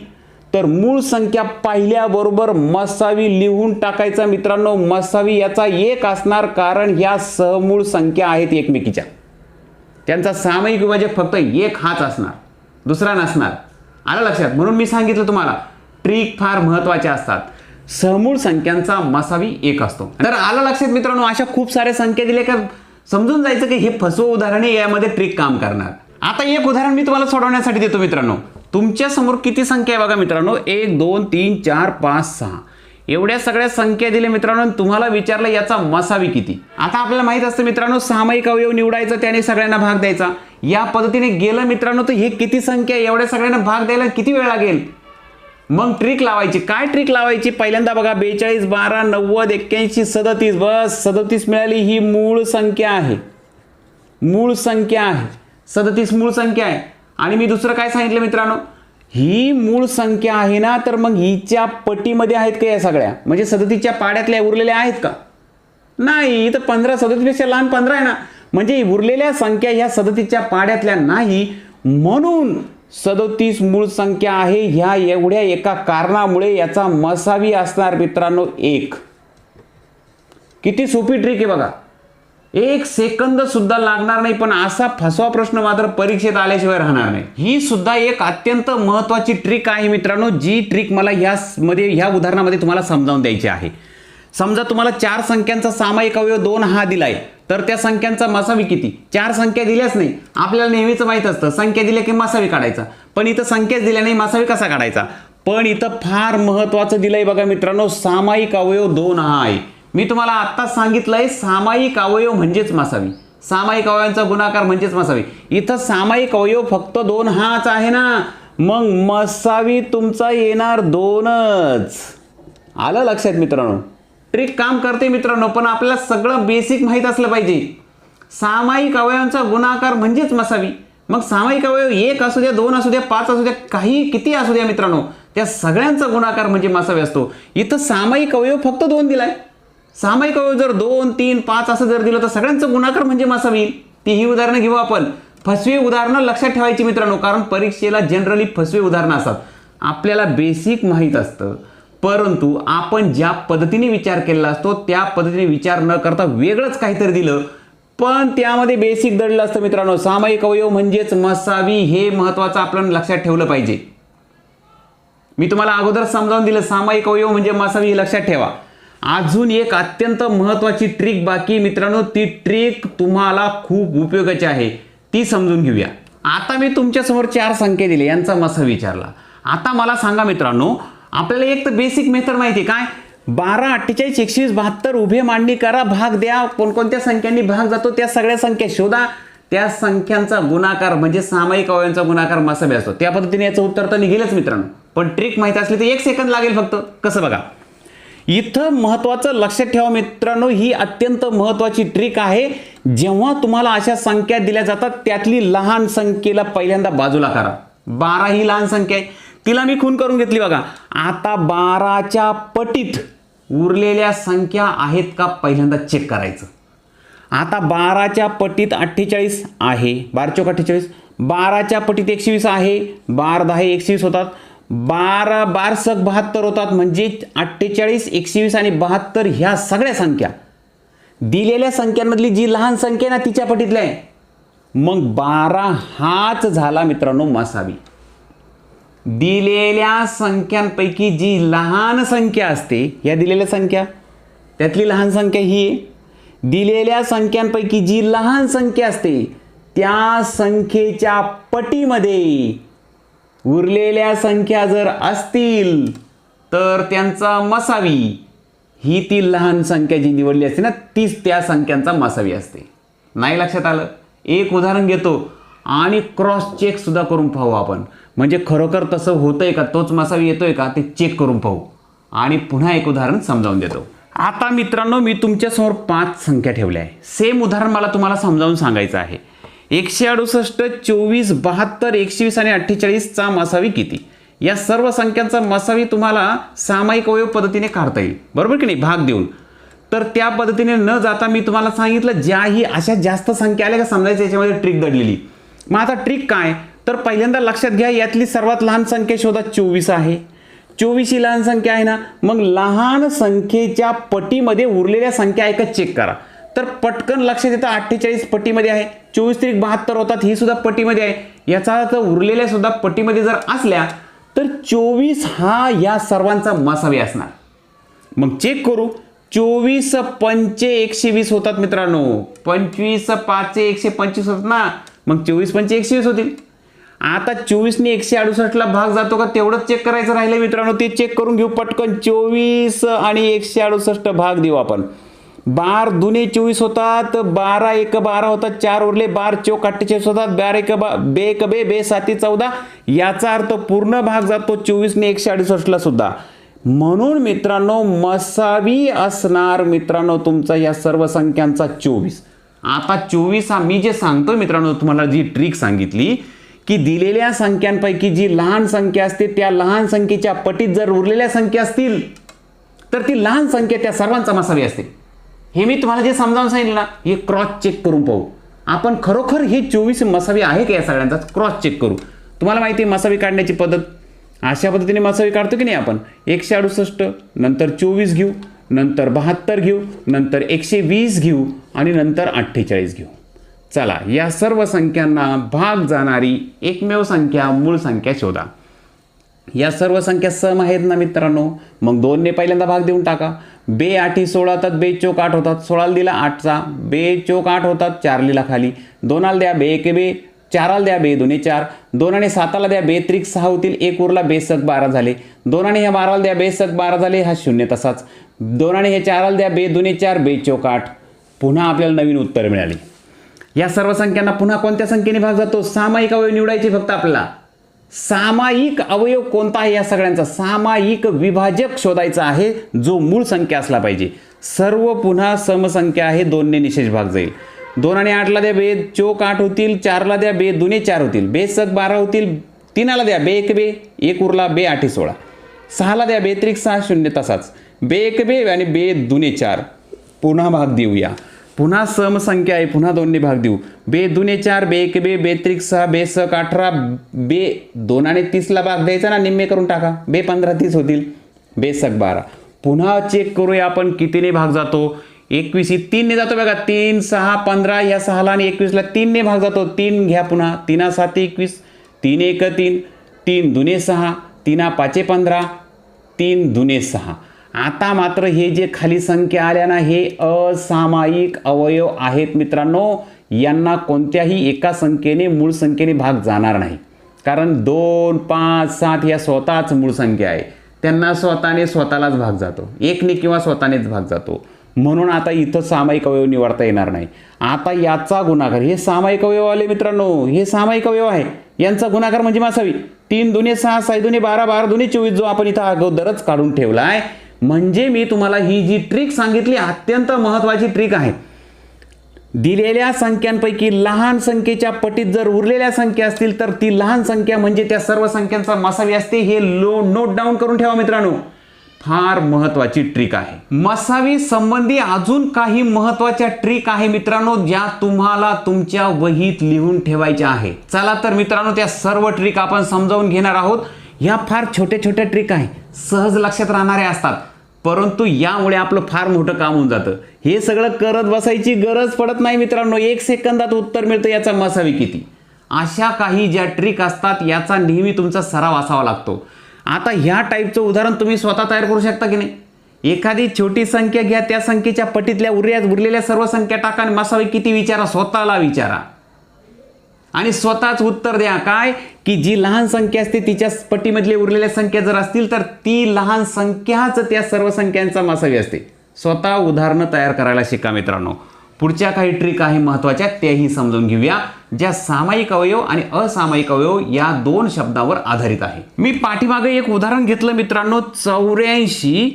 तर मूळ संख्या पाहिल्याबरोबर मसावी लिहून टाकायचा मित्रांनो. मसावी याचा 1 असणार, कारण ह्या सहमूळ संख्या आहेत एकमेकीच्या. त्यांचा सामायिक विभाजक फक्त 1 हाच असणार, दुसरा नसणार. आलं लक्षात? म्हणून मी सांगितलं तुम्हाला ट्रिक फार महत्वाच्या असतात. सहमूळ संख्यांचा मसावी 1 असतो. तर आलं लक्षात मित्रांनो? अशा खूप साऱ्या संख्या दिल्या का समजून जायचं की हे फसवं उदाहरणे, यामध्ये ट्रिक काम करणार. आता एक उदाहरण मी तुम्हाला सोडवण्यासाठी देतो मित्रांनो. तुमच्या समोर किती संख्या आहे बघा मित्रांनो, 1 2 3 4 5 6 एवढ्या सगळ्या संख्या दिल्या मित्रांनो. तुम्हाला विचारलं याचा मसावी किती. आता आपल्याला माहित असतं मित्रांनो, सामायिक अवयव निवडायचा, त्याने सगळ्यांना भाग द्यायचा. या पद्धतीने गेलं मित्रांनो तर हे किती संख्या, एवढ्या सगळ्यांना भाग द्यायला किती वेळ लागेल? मग ट्रिक लावायची. काय ट्रिक लावायची? पहिल्यांदा बघा 42 12 90 81 37, बस 37 मिळाली. ही मूळ संख्या आहे, मूळ संख्या आहे. 37 मूळ संख्या आहे. आणि मी दुसरं काय सांगितलं मित्रांनो, ही मूळ संख्या आहे ना, तर मग हिच्या पटीमध्ये आहेत का या सगळ्या? म्हणजे 37च्या पाड्यातल्या उरलेल्या आहेत का? नाही. तर 15 37 पेक्षा लहान 15 आहे ना, म्हणजे उरलेल्या संख्या ह्या 37च्या पाड्यातल्या नाही, म्हणून 37 मूळ संख्या आहे. ह्या एवढ्या एका कारणामुळे याचा मसावी असणार मित्रांनो 1. किती सोपी ट्रिक आहे बघा. 1 सेकंद सुद्धा लागणार नाही. पण असा फसवा प्रश्न मात्र परीक्षेत आल्याशिवाय राहणार नाही. ही सुद्धा एक अत्यंत महत्वाची ट्रिक आहे मित्रांनो, जी ट्रिक मला ह्या उदाहरणामध्ये तुम्हाला समजावून द्यायची आहे. समजा तुम्हाला 4 संख्यांचा सामायिक अवयव 2 हा दिलाय, तर त्या संख्यांचा मसावी किती? 4 संख्या दिल्याच नाही. आपल्याला नेहमीच माहित असतं संख्या दिल्या की मसावी काढायचा, पण इथं संख्याच दिल्या नाही, मसावी कसा काढायचा? पण इथं फार महत्वाचं दिलंय बघा मित्रांनो, सामायिक अवयव 2 हा आहे. मी तुम्हाला आता सांगितलंय सामायिक अवयव म्हणजेच मसावी, सामायिक अवयवांचा गुणाकार म्हणजेच मसावी. इथं सामायिक अवयव फक्त 2 हाच आहे ना, मग मसावी तुमचा येणार 2च. आलं लक्षात मित्रांनो? ट्रिक काम करते मित्रांनो, पण आपल्याला सगळं बेसिक माहीत असलं पाहिजे. सामायिक अवयवांचा गुणाकार म्हणजेच मसावी. मग सामायिक अवयव 1 असू द्या, 2 असू द्या, 5 असू द्या, काही किती असू द्या मित्रांनो, त्या सगळ्यांचा गुणाकार म्हणजे मसावी असतो. इथं सामायिक अवयव फक्त 2 दिलाय. सामायिक अवयव जर 2 3 5 असं जर दिलं तर सगळ्यांचं गुणाकार म्हणजे मसावी येईल. ही उदाहरणं घेऊ आपण. फसवी उदाहरणं लक्षात ठेवायची मित्रांनो, कारण परीक्षेला जनरली फसवी उदाहरणं असतात. आपल्याला बेसिक माहीत असतं, परंतु आपण ज्या पद्धतीने विचार केलेला असतो त्या पद्धतीने विचार न करता वेगळंच काहीतरी दिलं, पण त्यामध्ये बेसिक दडलं असतं मित्रांनो. सामायिक अवयव म्हणजेच मसावी, हे महत्वाचं आपण लक्षात ठेवलं पाहिजे. मी तुम्हाला अगोदर समजावून दिलं सामायिक अवयव म्हणजे मसावी, हे लक्षात ठेवा. अजून एक अत्यंत महत्वाची ट्रिक बाकी मित्रांनो, ती ट्रिक तुम्हाला खूप उपयोगाची आहे, ती समजून घेऊया. आता मी तुमच्या समोर 4 संख्या दिल्या, यांचा मसावी विचारला. आता मला सांगा मित्रांनो, आपल्याला एक तर बेसिक मेथड माहिती काय? 12 48 21 72 उभे मांडणी करा, भाग द्या. कोणकोणत्या संख्यांनी भाग जातो त्या सगळ्या संख्या शोधा, त्या संख्यांचा गुणाकार म्हणजे सामायिक अवयवांचा गुणाकार मसावी असतो. त्या पद्धतीने याचं उत्तर तर निघेलच मित्रांनो. पण ट्रिक माहिती असली तर 1 सेकंद लागेल फक्त. कसं बघा, इथं महत्वाचं लक्षात ठेवा मित्रांनो, ही अत्यंत महत्वाची ट्रिक आहे. जेव्हा तुम्हाला अशा संख्या दिल्या जातात त्यातली लहान संख्येला पहिल्यांदा बाजूला करा. 12 ही लहान संख्या आहे, तिला मी खून करून घेतली बघा. आता 12च्या पटीत उरलेल्या संख्या आहेत का पहिल्यांदा चेक करायचं. आता 12च्या पटीत 48 आहे, 12 चौक 48. 12च्या पटीत 120 आहे, 12 10 120 होतात. 12 12 सक 72 होतात, म्हणजे 48 120 आणि 72 ह्या सगळ्या संख्या दिलेल्या संख्यांमधली जी लहान संख्या ना तिच्या पटीतल्या आहे. मग 12 हाच झाला मित्रांनो मसावी. दिलेल्या संख्यांपैकी जी लहान संख्या असते, या दिलेल्या संख्या त्यातली लहान संख्या ही आहे. दिलेल्या संख्यांपैकी जी लहान संख्या असते त्या संख्येच्या पटीमध्ये उरलेल्या संख्या जर असतील तर त्यांचा मसावी ही ती लहान संख्या जी निवडली असते ना तीच त्या संख्यांचा मसावी असते. नाही लक्षात आलं? एक उदाहरण घेतो आणि क्रॉस चेक सुद्धा करून पाहू आपण. म्हणजे खरोखर तसं होतंय का, तोच मसावी येतोय का ते चेक करून पाहू. आणि पुन्हा एक उदाहरण समजावून देतो. आता मित्रांनो, मी तुमच्यासमोर 5 संख्या ठेवल्या आहे. सेम उदाहरण मला तुम्हाला समजावून सांगायचं आहे. 168, 24, 72, 120 आणि 48चा मसावी किती? या सर्व संख्यांचा मसावी तुम्हाला सामायिक अवयव पद्धतीने काढता येईल, बरोबर की नाही, भाग देऊन. तर त्या पद्धतीने न जाता मी तुम्हाला सांगितलं, ज्याही अशा जास्त संख्या आल्या का समजायचं याच्यामध्ये ट्रिक दडलेली. मग आता ट्रिक काय, तर पहिल्यांदा लक्षात घ्या, यातली सर्वात लहान संख्या शोधा. 24 आहे. 24 ही लहान संख्या आहे ना. मग लहान संख्येच्या पटीमध्ये उरलेल्या संख्या आहे का चेक करा. तर पटकन लक्षात येतं 48 पटीमध्ये आहे, 24 त्रिक 72 होतात, ही सुद्धा पटीमध्ये आहे. याचा अर्थ उरलेल्या सुद्धा पटीमध्ये जर असल्या तर 24 हा या सर्वांचा मसावी असणार. मग चेक करू. 24 पंचे 120 होतात मित्रांनो. 25 पाचे 125 होतात ना. मग 24 पंचे 120 होतील. आता 24 ने 168ला भाग जातो का तेवढंच चेक करायचं राहिलं मित्रांनो. ते चेक करून घेऊ पटकन. 24 आणि 168 भाग देऊ आपण. 12 दुने 24 होतात, 12 एक 12 होतात, 4 उरले, 12 चौक 48 होतात, 12 एक बे एक बे बे 7 14. याचा अर्थ पूर्ण भाग जातो 24 ने 168ला सुद्धा. म्हणून मित्रांनो मसावी असणार मित्रांनो तुमचा या सर्व संख्यांचा 24. आता 24 हा मी जे सांगतोय मित्रांनो तुम्हाला जी ट्रिक सांगितली की दिलेल्या संख्यांपैकी जी लहान संख्या असते त्या लहान संख्येच्या पटीत जर उरलेल्या संख्या असतील तर ती लहान संख्या त्या सर्वांचा मसावी असते. हे मी तुम्हाला जे समजावून सांगितलं ना, हे क्रॉस चेक करून पाहू आपण. खरोखर हे 24 मसावी आहे का या सगळ्यांचा क्रॉस चेक करू. तुम्हाला माहिती आहे मसावी काढण्याची पद्धत. अशा पद्धतीने मसावी काढतो की नाही आपण. 168 नंतर 24 घेऊ, नंतर 72 घेऊ, नंतर 120 घेऊ आणि नंतर 48 घेऊ. चला या सर्व संख्यांना भाग जाणारी एकमेव संख्या मूळ संख्या शोधा. या सर्व संख्या सम आहेत ना मित्रांनो. मग 2 ने पहिल्यांदा भाग देऊन टाका. बे 8 16 होतात, बे चौक 8 होतात, 16 दिला 8चा, बे चौक 8 होतात, 4 लिहिला खाली, 2 द्या बे एक बे, 4 द्या बे 2 4, 2 आणि 7 द्या बे त्रिक 6 होतील, 1 उरला बे सक 12 झाले, 2 आणि ह्या 12 द्या बे सक 12 झाले, हा शून्य तसाच, 2 आणि हे 4 द्या बे 2 4, बे चौक 8. पुन्हा आपल्याला नवीन उत्तर मिळाले. या सर्व संख्यांना पुन्हा कोणत्या संख्येने भाग जातो. सामायिक अवयव निवडायचे फक्त आपल्याला. सामायिक अवयव कोणता आहे या सगळ्यांचा. सामायिक विभाजक शोधायचा आहे जो मूळ संख्या असला पाहिजे. सर्व पुन्हा समसंख्या आहे. 2 ने निशेष भाग जाईल. 2 आणि 8ला द्या बे चौक 8 होतील, 4ला द्या बे 2 4 होतील, बे सक 12 होतील, 3ला द्या बे एक बे 1 उरला बे 8 16, 6ला द्या बे त्रिक 6 शून्य तसाच, बे एक बे आणि बे 2 4. पुन्हा भाग देऊया. पुन्हा समसंख्या आहे. पुन्हा 2 ने भाग देऊ. बे 2 4, बे एक बे, बे त्रिक 6, बे सक 18, बे 2 आणि 30ला भाग द्यायचा ना, निम्मे करून टाका, बे 15 30 होतील, बे सक 12. पुन्हा चेक करूया आपण कितीने भाग जातो. 21 3 ने जातो बघा. 3 6 15, या 6ला आणि 21ला 3 ने भाग जातो. 3 घ्या पुन्हा. 3 7 21, 3 1 3, 3 2 6, 3 5 15, 3 2 6. आता मात्र हे जे खाली संख्या आल्या ना हे असामायिक अवयव आहेत मित्रांनो. यांना कोणत्याही एका संख्येने मूळ संख्येने भाग जाणार नाही. कारण 2 5 7 या स्वतःच मूळ संख्या आहे. त्यांना स्वतःलाच भाग जातो. 1 ने किंवा स्वतःनेच भाग जातो. म्हणून आता इथं सामायिक अवयव निवडता येणार नाही. आता याचा गुणाकार, हे सामायिक अवयव आले मित्रांनो, हे सामायिक अवयव आहे. यांचा गुणाकार म्हणजे मसावी. 3 2 6, 6 2 12, 12 2 24 जो आपण इथं अगोदरच काढून ठेवलाय. म्हणजे मी तुम्हाला ही जी ट्रिक सांगितली अत्यंत महत्त्वाची ट्रिक आहे. दिलेल्या संख्यांपैकी लहान संख्येच्या पटीत जर उरलेल्या संख्या असतील तर ती लहान संख्या म्हणजे त्या सर्व संख्यांचा मसावी असते. हे नोट डाऊन करून ठेवा मित्रांनो. फार महत्त्वाची ट्रिक आहे. मसावी संबंधी अजून काही महत्त्वाच्या ट्रिक आहे मित्रांनो ज्या तुम्हाला तुमच्या वहीत लिहून ठेवायच्या आहे. चला तर मित्रांनो त्या सर्व ट्रिक आपण समजावून घेणार आहोत. ह्या फार छोट्या छोट्या ट्रिक आहे, सहज लक्षात राहणाऱ्या असतात, परंतु यामुळे आपलं फार मोठं काम होऊन जातं. हे सगळं करत बसायची गरज पडत नाही मित्रांनो. 1 सेकंदात उत्तर मिळतं याचा मसावी किती. अशा काही ज्या ट्रिक असतात याचा नेहमी तुमचा सराव असावा लागतो. आता ह्या टाईपचं उदाहरण तुम्ही स्वतः तयार करू शकता की नाही. एखादी छोटी संख्या घ्या, त्या संख्येच्या पटीतल्या उरलेल्या सर्व संख्या टाका आणि मसावी किती विचारा, स्वतःला विचारा आणि स्वतःच उत्तर द्या. काय की जी लहान संख्या असते तिच्या पटीमधले उरलेल्या संख्या जर असतील तर ती लहान संख्याच त्या सर्व संख्यांचा मसावी असते. स्वतः उदाहरणं तयार करायला शिका मित्रांनो. पुढच्या काही ट्रिक आहे महत्त्वाच्या, त्याही समजून घेऊया, ज्या सामायिक अवयव आणि असामायिक अवयव या दोन शब्दावर आधारित आहे. मी पाठीमागे एक उदाहरण घेतलं मित्रांनो, 84,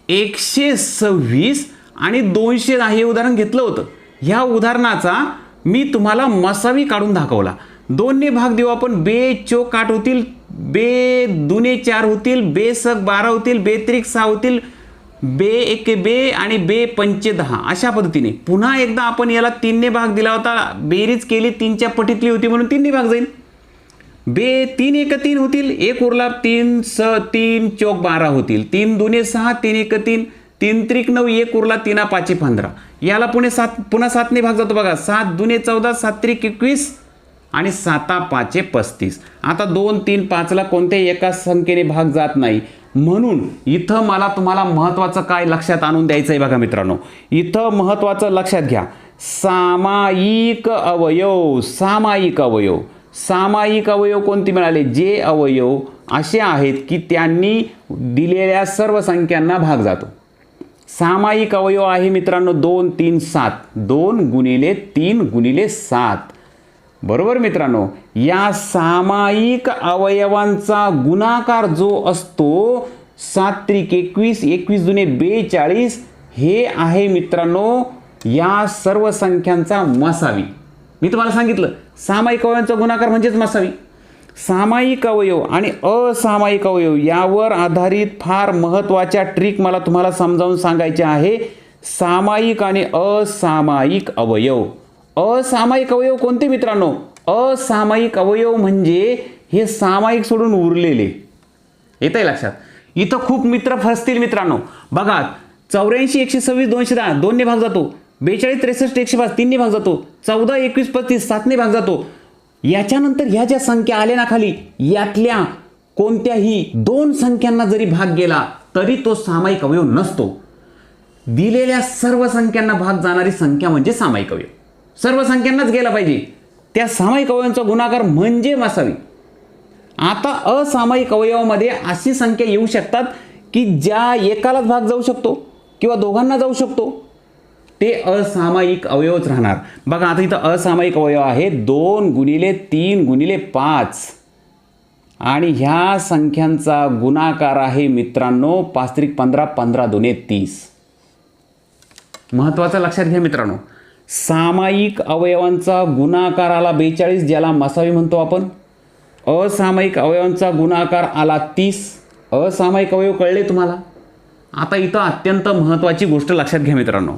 126 आणि 200 हे उदाहरण घेतलं होतं. ह्या उदाहरणाचा मी तुम्हाला मसावी काढून दाखवला. 2 ने भाग देऊ आपण, बे चोक 8 होतील, बे दुने 4 होतील, बे सक 12 होतील, बे त्रिक 6 होतील, बे एक बे आणि बे पंचे 10 अशा पद्धतीने. पुन्हा एकदा आपण याला 3 ने भाग दिला होता, बेरीज केली 3च्या पटीतली होती म्हणून 3 ने भाग जाईल. बे 3 एक 3 होतील, एक उरला 3 3 चौक 12 होतील, 3 दुने 6, 3 एक 3, 3 त्रिक 9, एक उरला 3 5 15. याला पुन्हा 7 ने भाग जातो बघा, 7 दुने 14, 7 त्रिक 21 आणि 7 5 35. आता 2 3 5ला कोणत्याही एका संख्येने भाग जात नाही, म्हणून इथं मला तुम्हाला महत्त्वाचं काय लक्षात आणून द्यायचं आहे बघा मित्रांनो. इथं महत्त्वाचं लक्षात घ्या, सामायिक अवयव. सामायिक अवयव, सामायिक अवयव कोणते मिळाले? जे अवयव असे आहेत की त्यांनी दिलेल्या सर्व संख्यांना भाग जातो. सामायिक अवयव आहे मित्रांनो 2 3 7, 2 गुणिले 3 गुणिले 7. बरोबर मित्रांनो, या सामायिक अवयवांचा गुणाकार जो असतो 7 त्रिक 21, 21 दुने 42, हे आहे मित्रांनो या सर्व संख्यांचा मसावी. मी तुम्हाला सांगितलं सामायिक अवयवांचा गुणाकार म्हणजेच मसावी. सामायिक अवयव आणि असामायिक अवयव यावर आधारित फार महत्त्वाच्या ट्रिक मला तुम्हाला समजावून सांगायच्या आहे. सामायिक आणि असामायिक अवयव. असामायिक अवयव कोणते मित्रांनो? असामायिक अवयव म्हणजे हे सामायिक सोडून उरलेले. येतंय लक्षात? इथं खूप मित्र फसतील मित्रांनो. बघा 84 126 210 2 ने भाग जातो, 42 63 105 3 ने भाग जातो, 14 21 35 7 ने भाग जातो. याच्यानंतर ह्या ज्या संख्या आल्या ना खाली, यातल्या कोणत्याही 2 संख्यांना जरी भाग गेला तरी तो सामायिक अवयव नसतो. दिलेल्या सर्व संख्यांना भाग जाणारी संख्या म्हणजे सामायिक अवयव. सर्व संख्यांनाच गेला पाहिजे, त्या सामायिक अवयवांचा गुणाकार म्हणजे मसावी. आता असामायिक अवयवामध्ये अशी संख्या येऊ शकतात की ज्या एकालाच भाग जाऊ शकतो किंवा दोघांना जाऊ शकतो, ते असामायिक अवयवच राहणार. बघा आता इथं असामायिक अवयव आहे 2 गुणिले 3 गुणिले 5 आणि ह्या संख्यांचा गुणाकार आहे मित्रांनो 5 त्रिक 15 15 दुने 30. महत्त्वाचं लक्षात घ्या मित्रांनो, सामायिक अवयवांचा गुणाकार आला 42 ज्याला मसावी म्हणतो आपण. असामायिक अवयवांचा गुणाकार आला 30. असामायिक अवयव कळले तुम्हाला? आता इथं अत्यंत महत्त्वाची गोष्ट लक्षात घ्या मित्रांनो,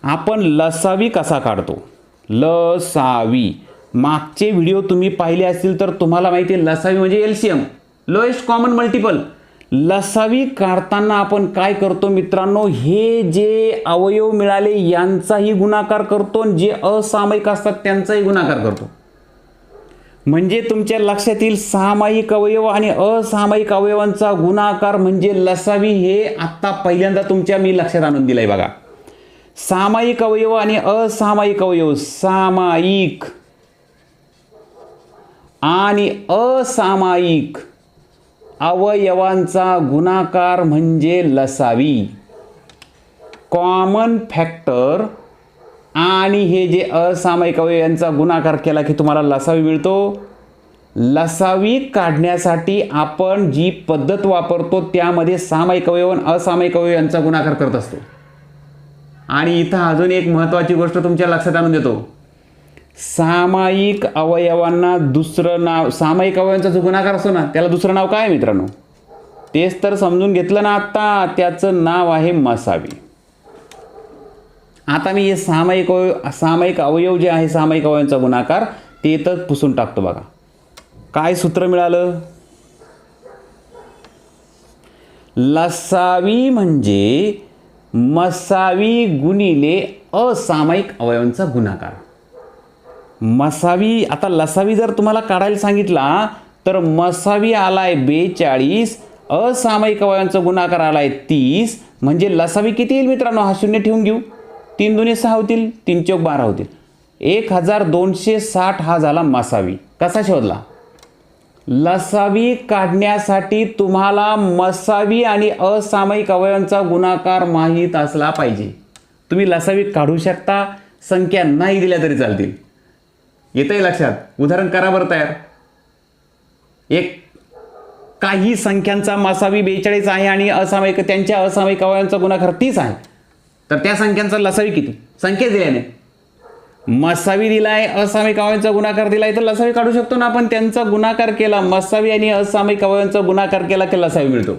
आपण लसावी कसा काढतो. लसावी मागचे व्हिडिओ तुम्ही पाहिले असतील तर तुम्हाला माहिती आहे, लसावी म्हणजे एलसीएम, लोएस्ट कॉमन मल्टिपल. लसावी काढताना आपण काय करतो मित्रांनो, हे जे अवयव मिळाले यांचाही गुणाकार करतो आणि जे असामायिक असतात त्यांचाही गुणाकार करतो. म्हणजे तुमच्या लक्षात येईल सामायिक अवयव आणि असामायिक अवयवांचा गुणाकार म्हणजे लसावी. हे आत्ता पहिल्यांदा तुमच्या मी लक्षात आणून दिलंय बघा. सामायिक अवयव आणि असामायिक अवयव, सामायिक आणि असामायिक अवयवांचा गुणाकार म्हणजे लसावी. कॉमन फॅक्टर आणि हे जे असामायिक अवयवांचा गुणाकार केला की तुम्हाला लसावी मिळतो. लसावी काढण्यासाठी आपण जी पद्धत वापरतो त्यामध्ये सामायिक अवयव आणि असामायिक अवयव यांचा गुणाकार करत असतो. आणि इथं अजून एक महत्त्वाची गोष्ट तुमच्या लक्षात आणून देतो, सामायिक अवयवांना दुसरं नाव, सामायिक अवयवांचा जो गुणाकार असतो ना त्याला दुसरं नाव काय आहे मित्रांनो? तेच तर समजून घेतलं ना आता, त्याचं नाव आहे मसावी. आता मी हे सामायिक अवयव जे आहे, सामायिक अवयवांचा गुणाकार ते तर पुसून टाकतो. बघा काय सूत्र मिळालं, लसावी म्हणजे मसावी गुणिले असामायिक अवयवांचा गुणाकार. मसावी, आता लसावी जर तुम्हाला काढायला सांगितला तर मसावी आलाय 42, असामायिक अवयवांचा गुणाकार आलाय 30. म्हणजे लसावी किती येईल मित्रांनो? हा शून्य ठेवून घेऊ, 3 दुने 6 होतील, 3 चौक 12 होतील, 1260 हा झाला मसावी. कसा शोधला? लसावी काढण्यासाठी तुम्हाला मसावी आणि असामायिक अवयवांचा गुणाकार माहीत असला पाहिजे. तुम्ही लसावी काढू शकता, संख्या नाही दिल्या तरी चालतील. येतंय लक्षात? उदाहरण करा बरं तयार. एक काही संख्यांचा मसावी 42 आहे आणि असामायिक त्यांच्या असामायिक अवयवांचा गुणाकार 30 आहे. तर त्या संख्यांचा लसावी किती? संख्या दिल्याने मसावी दिलाय, असामायिक अवयवांचा गुणाकार दिलाय, तर लसावी काढू शकतो ना आपण. त्यांचा गुणाकार केला, मसावी आणि असामायिक अवयवांचा गुणाकार केला की लसावी मिळतो.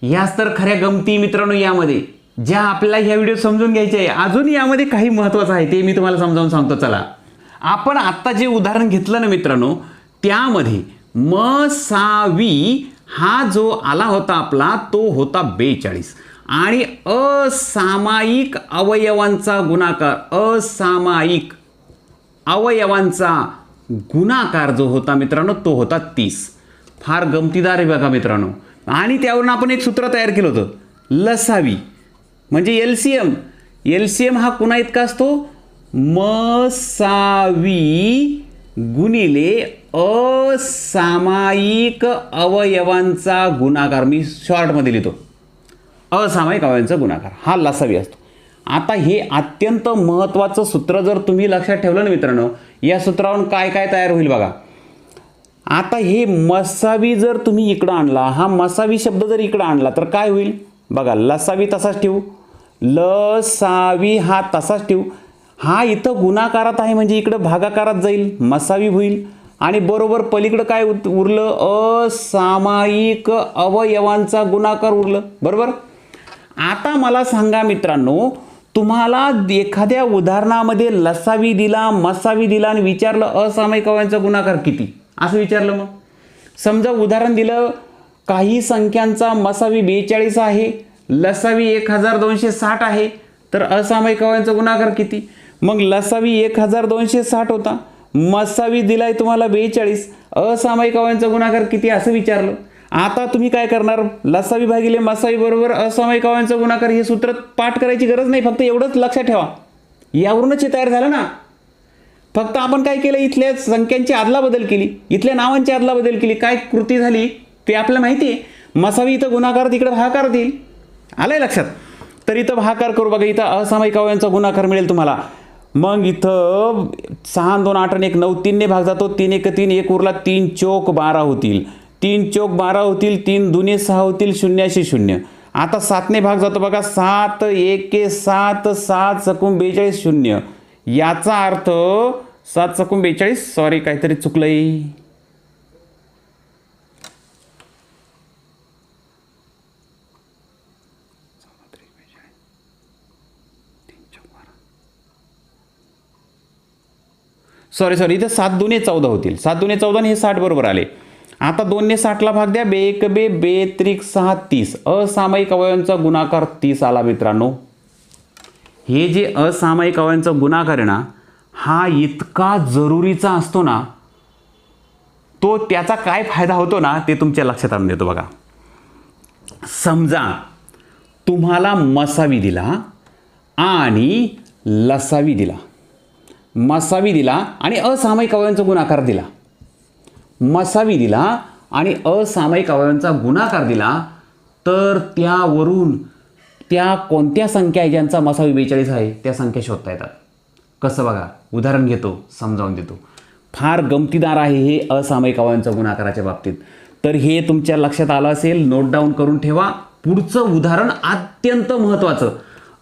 याच तर खऱ्या गमती मित्रांनो यामध्ये, ज्या आपल्याला ह्या व्हिडिओ समजून घ्यायचे आहे. अजून यामध्ये काही महत्त्वाचं आहे ते मी तुम्हाला समजावून सांगतो. चला, आपण आत्ता जे उदाहरण घेतलं ना मित्रांनो, त्यामध्ये मसावी हा जो आला होता आपला तो होता 42 आणि असामायिक अवयवांचा गुणाकार, असामायिक अवयवांचा गुणाकार जो होता मित्रांनो तो होता 30. फार गमतीदार आहे बघा मित्रांनो. आणि त्यावरून आपण एक सूत्र तयार केलं होतं, लसावी म्हणजे एलसीएम. एलसीएम हा कुणा इतका असतो? मसावी गुणिले असामायिक अवयवांचा गुणाकार. मी शॉर्टमध्ये लिहितो, असामायिक अवयवांचा गुणाकार हा लसावी असतो. आता हे अत्यंत महत्त्वाचं सूत्र जर तुम्ही लक्षात ठेवलं ना मित्रांनो, या सूत्रावरून काय काय तयार होईल बघा. आता हे मसावी जर तुम्ही इकडं आणला, हा मसावी शब्द जर इकडं आणला तर काय होईल बघा. लसावी तसाच ठेवू, लसावी हा तसाच ठेवू. हा इथं गुणाकारात आहे म्हणजे इकडं भागाकारात जाईल, मसावी होईल. आणि बरोबर पलीकडं काय उरलं? असामायिक अवयवांचा गुणाकार उरलं. बरोबर. आता मला सांगा मित्रांनो, तुम्हाला एखाद्या उदाहरणामध्ये लसावी दिला, मसावी दिला आणि विचारलं असामायिक अवयवांचा गुणाकार किती असं विचारलं. मग समजा उदाहरण दिलं, काही संख्यांचा मसावी 42 आहे, लसावी 1260 आहे, तर असामायिक अवयवांचा गुणाकार किती? मग लसावी 1260 होता, मसावी दिलाय तुम्हाला 42, असामायिक अवयवांचा गुणाकार किती असं विचारलं. आता तुम्ही काय करणार? लसावी भागिले मसावी बरोबर असामायिक अवयवांचा गुणाकार. हे सूत्र पाठ करायची गरज नाही, फक्त एवढंच लक्षात ठेवा. यावरूनच हे तयार झालं ना. फक्त आपण काय केलं, इथल्या संख्यांची अदलाबदल केली, इथल्या नावांची अदलाबदल केली. काय कृती झाली ते आपल्याला माहिती आहे. मसावी इथं गुणाकार, तिकडे भागाकार देईल. आलंय लक्षात? तर इथं भागाकार करू बघा. इथं असामायिक अवयवांचा गुणाकार मिळेल तुम्हाला. मग इथं 6 2 8 आणि 1 9 3 ने भाग जातो. 3 1 3, 1 उरला, 3 चौक 12 होतील, 3 चौक 12 होतील, 3 दुने 6 होतील, 0 0. आता 7 ने भाग जातो बघा. 7 1 7, 7 चकून 42 0. याचा अर्थ 7 चकून 42, सॉरी काहीतरी चुकलंय. सॉरी इथे 7 दुने 14 होतील, 7 दुने 14 आणि हे 60 बरोबर आले. आता 2 ने 60 ला भाग द्या, 2 1 2, 2 त्रिक 6 30. असामायिक अवयवांचा गुणाकार 30 आला मित्रांनो. हे जे असामायिक अवयवांचा गुणाकार आहे ना, हा इतका जरुरीचा असतो ना, तो त्याचा काय फायदा होतो ना ते तुमच्या लक्षात आणून देतो बघा. समजा तुम्हाला मसावी दिला आणि लसावी दिला, मसावी दिला आणि असामायिक अवयवांचा गुणाकार दिला, मसावी दिला आणि असामायिक अवयवांचा गुणाकार दिला, तर त्यावरून त्या कोणत्या संख्या आहे ज्यांचा मसावी 42 आहे त्या संख्या शोधता येतात. कसं बघा, उदाहरण घेतो, समजावून देतो. फार गमतीदार आहे हे असामायिक अवयवांच्या गुणाकाराच्या बाबतीत. तर हे तुमच्या लक्षात आलं असेल, नोट डाऊन करून ठेवा. पुढचं उदाहरण अत्यंत महत्त्वाचं.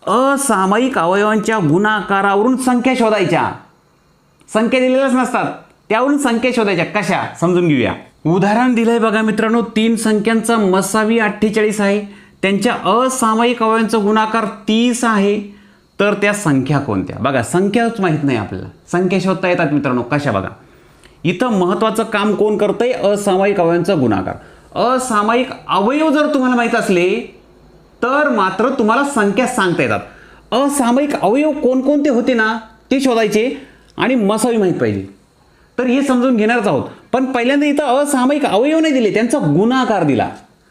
असामायिक अवयवांच्या गुणाकारावरून संख्या शोधायच्या. संख्या दिलेल्याच नसतात, त्यावरून संख्या शोधायच्या. कशा समजून घेऊया. उदाहरण दिलंय बघा मित्रांनो, 3 संख्यांचा मसावी 48 आहे, त्यांच्या असामायिक अवयवांचा गुणाकार 30 आहे. तर त्या संख्या कोणत्या? बघा, संख्याच माहीत नाही आपल्याला, संख्या शोधता येतात मित्रांनो. कशा बघा, इथं महत्त्वाचं काम कोण करतंय? असामायिक अवयवांचा गुणाकार. असामायिक अवयव जर तुम्हाला माहीत असले तर मात्र तुम्हाला संख्या सांगता येतात. असामायिक अवयव कोणकोणते होते ना ते शोधायचे आणि मसावी माहीत पाहिजे. तर हे समजून घेणारच आहोत. पण पहिल्यांदा इथं असामायिक अवयव नाही दिले, त्यांचा गुणाकार दिला.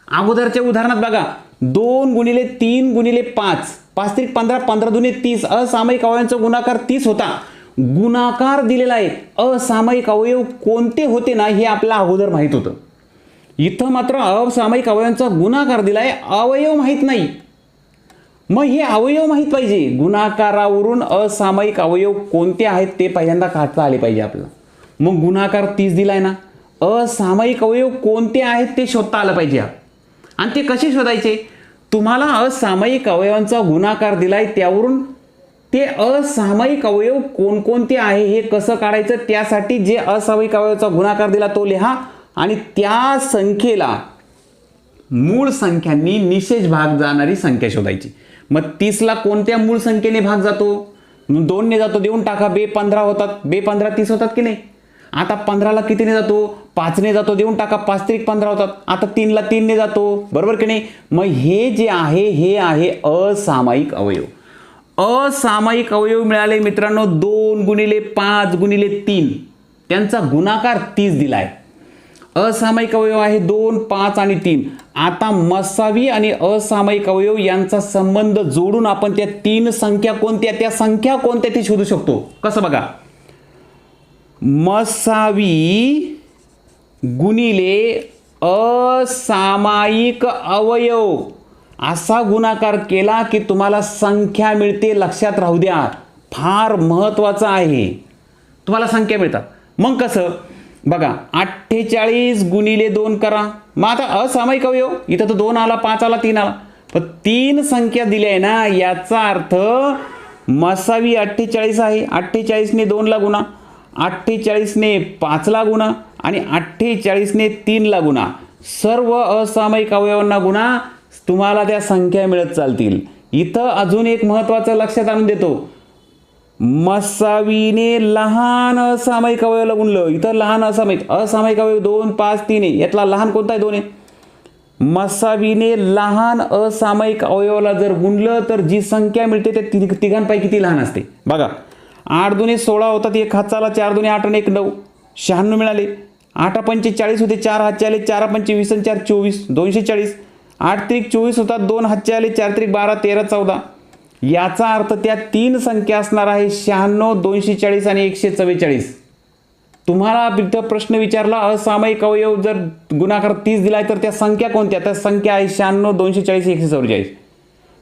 अगोदरच्या उदाहरणात बघा, 2 गुणिले 3 गुणिले 5, 5 त्रिक 15, 15 दुने 30. असामायिक अवयवांचा गुणाकार 30 होता. गुणाकार दिलेला आहे. असामायिक अवयव कोणते होते ना हे आपल्याला अगोदर माहीत होतं. इथं मात्र असामायिक अवयवांचा गुणाकार दिलाय, अवयव माहीत नाही. मग हे अवयव माहीत पाहिजे. गुणाकारावरून असामायिक अवयव कोणते आहेत ते पहिल्यांदा काढता आले पाहिजे आपल्याला. मग गुणाकार 30 दिलाय ना, असामायिक अवयव कोणते आहेत ते शोधता आलं पाहिजे. आणि ते कसे शोधायचे? तुम्हाला असामायिक अवयवांचा गुणाकार दिलाय, त्यावरून ते असामायिक अवयव कोणकोणते आहे हे कसं काढायचं, त्यासाठी जे असामायिक अवयवाचा गुणाकार दिला तो लिहा आणि त्या संख्येला मूळ संख्यांनी निशेष भाग जाणारी संख्या शोधायची. मग 30ला कोणत्या मूळ संख्येने भाग जातो? 2 ने जातो, देऊन टाका. 2 15 होतात, 2 15 30 होतात की नाही. आता 15ला कितीने जातो? 5 ने जातो, देऊन टाका. 5 त्रिक 15 होतात. आता 3ला 3 ने जातो, बरोबर की नाही. मग हे जे आहे हे आहे असामायिक अवयव. असामायिक अवयव मिळाले मित्रांनो 2 गुणिले 5 गुणिले 3, त्यांचा गुणाकार 30 दिलाय. असामायिक अवयव आहे 2, 5 आणि 3. आता मसावी आणि असामायिक अवयव यांचा संबंध जोडून आपण त्या 3 संख्या कोणत्या, त्या संख्या कोणत्या ते शोधू शकतो. कसं बघा, मसावी गुणिले असामायिक अवयव असा गुणाकार केला की तुम्हाला संख्या मिळते. लक्षात राहू द्या, फार महत्वाचं आहे. तुम्हाला संख्या मिळतात. मग कसं बघा, 48 गुणिले 2 करा. मग आता असामायिक अवयव इथं तर 2 आला, 5 आला, 3 आला, पण 3 संख्या दिल्या आहे ना, याचा अर्थ मसावी 48 आहे. 48 ने 2 ला गुणा, 48 ने 5 ला गुणा आणि 48 ने 3 ला गुणा. सर्व असामायिक अवयवांना गुणा, तुम्हाला त्या संख्या मिळत चालतील. इथं अजून एक महत्वाचं लक्षात आणून देतो. मसावीने लहान असामायिक अवयवाला गुणलं. इथं लहान असामायिक अवयव 2, 5, 3 आहे. यातला लहान कोणता आहे? 2 आहे. मसावीने लहान असामायिक अवयवाला जर गुणलं तर जी संख्या मिळते ते तिघांपैकी ती लहान असते. बघा, 8 दुणे 16 होतात, 1 हात चाला, 4 दुणे 8 आणि 1 9, 96 मिळाले. 8 पंचे 40 होते, 4 हातचे आले, 4 पंचे 20 आणि 4 24, 240. 8 त्रिक 24 होतात, 2 हातचे आले, 4 त्रिक 12, 13 14. याचा अर्थ त्या 3 संख्या असणार आहे 96, 240 आणि 144. तुम्हाला इथं प्रश्न विचारला असामायिक अवयव जर गुणाकार 30 दिलाय तर त्या संख्या कोणत्या? त्या संख्या आहे 96, 240, 144.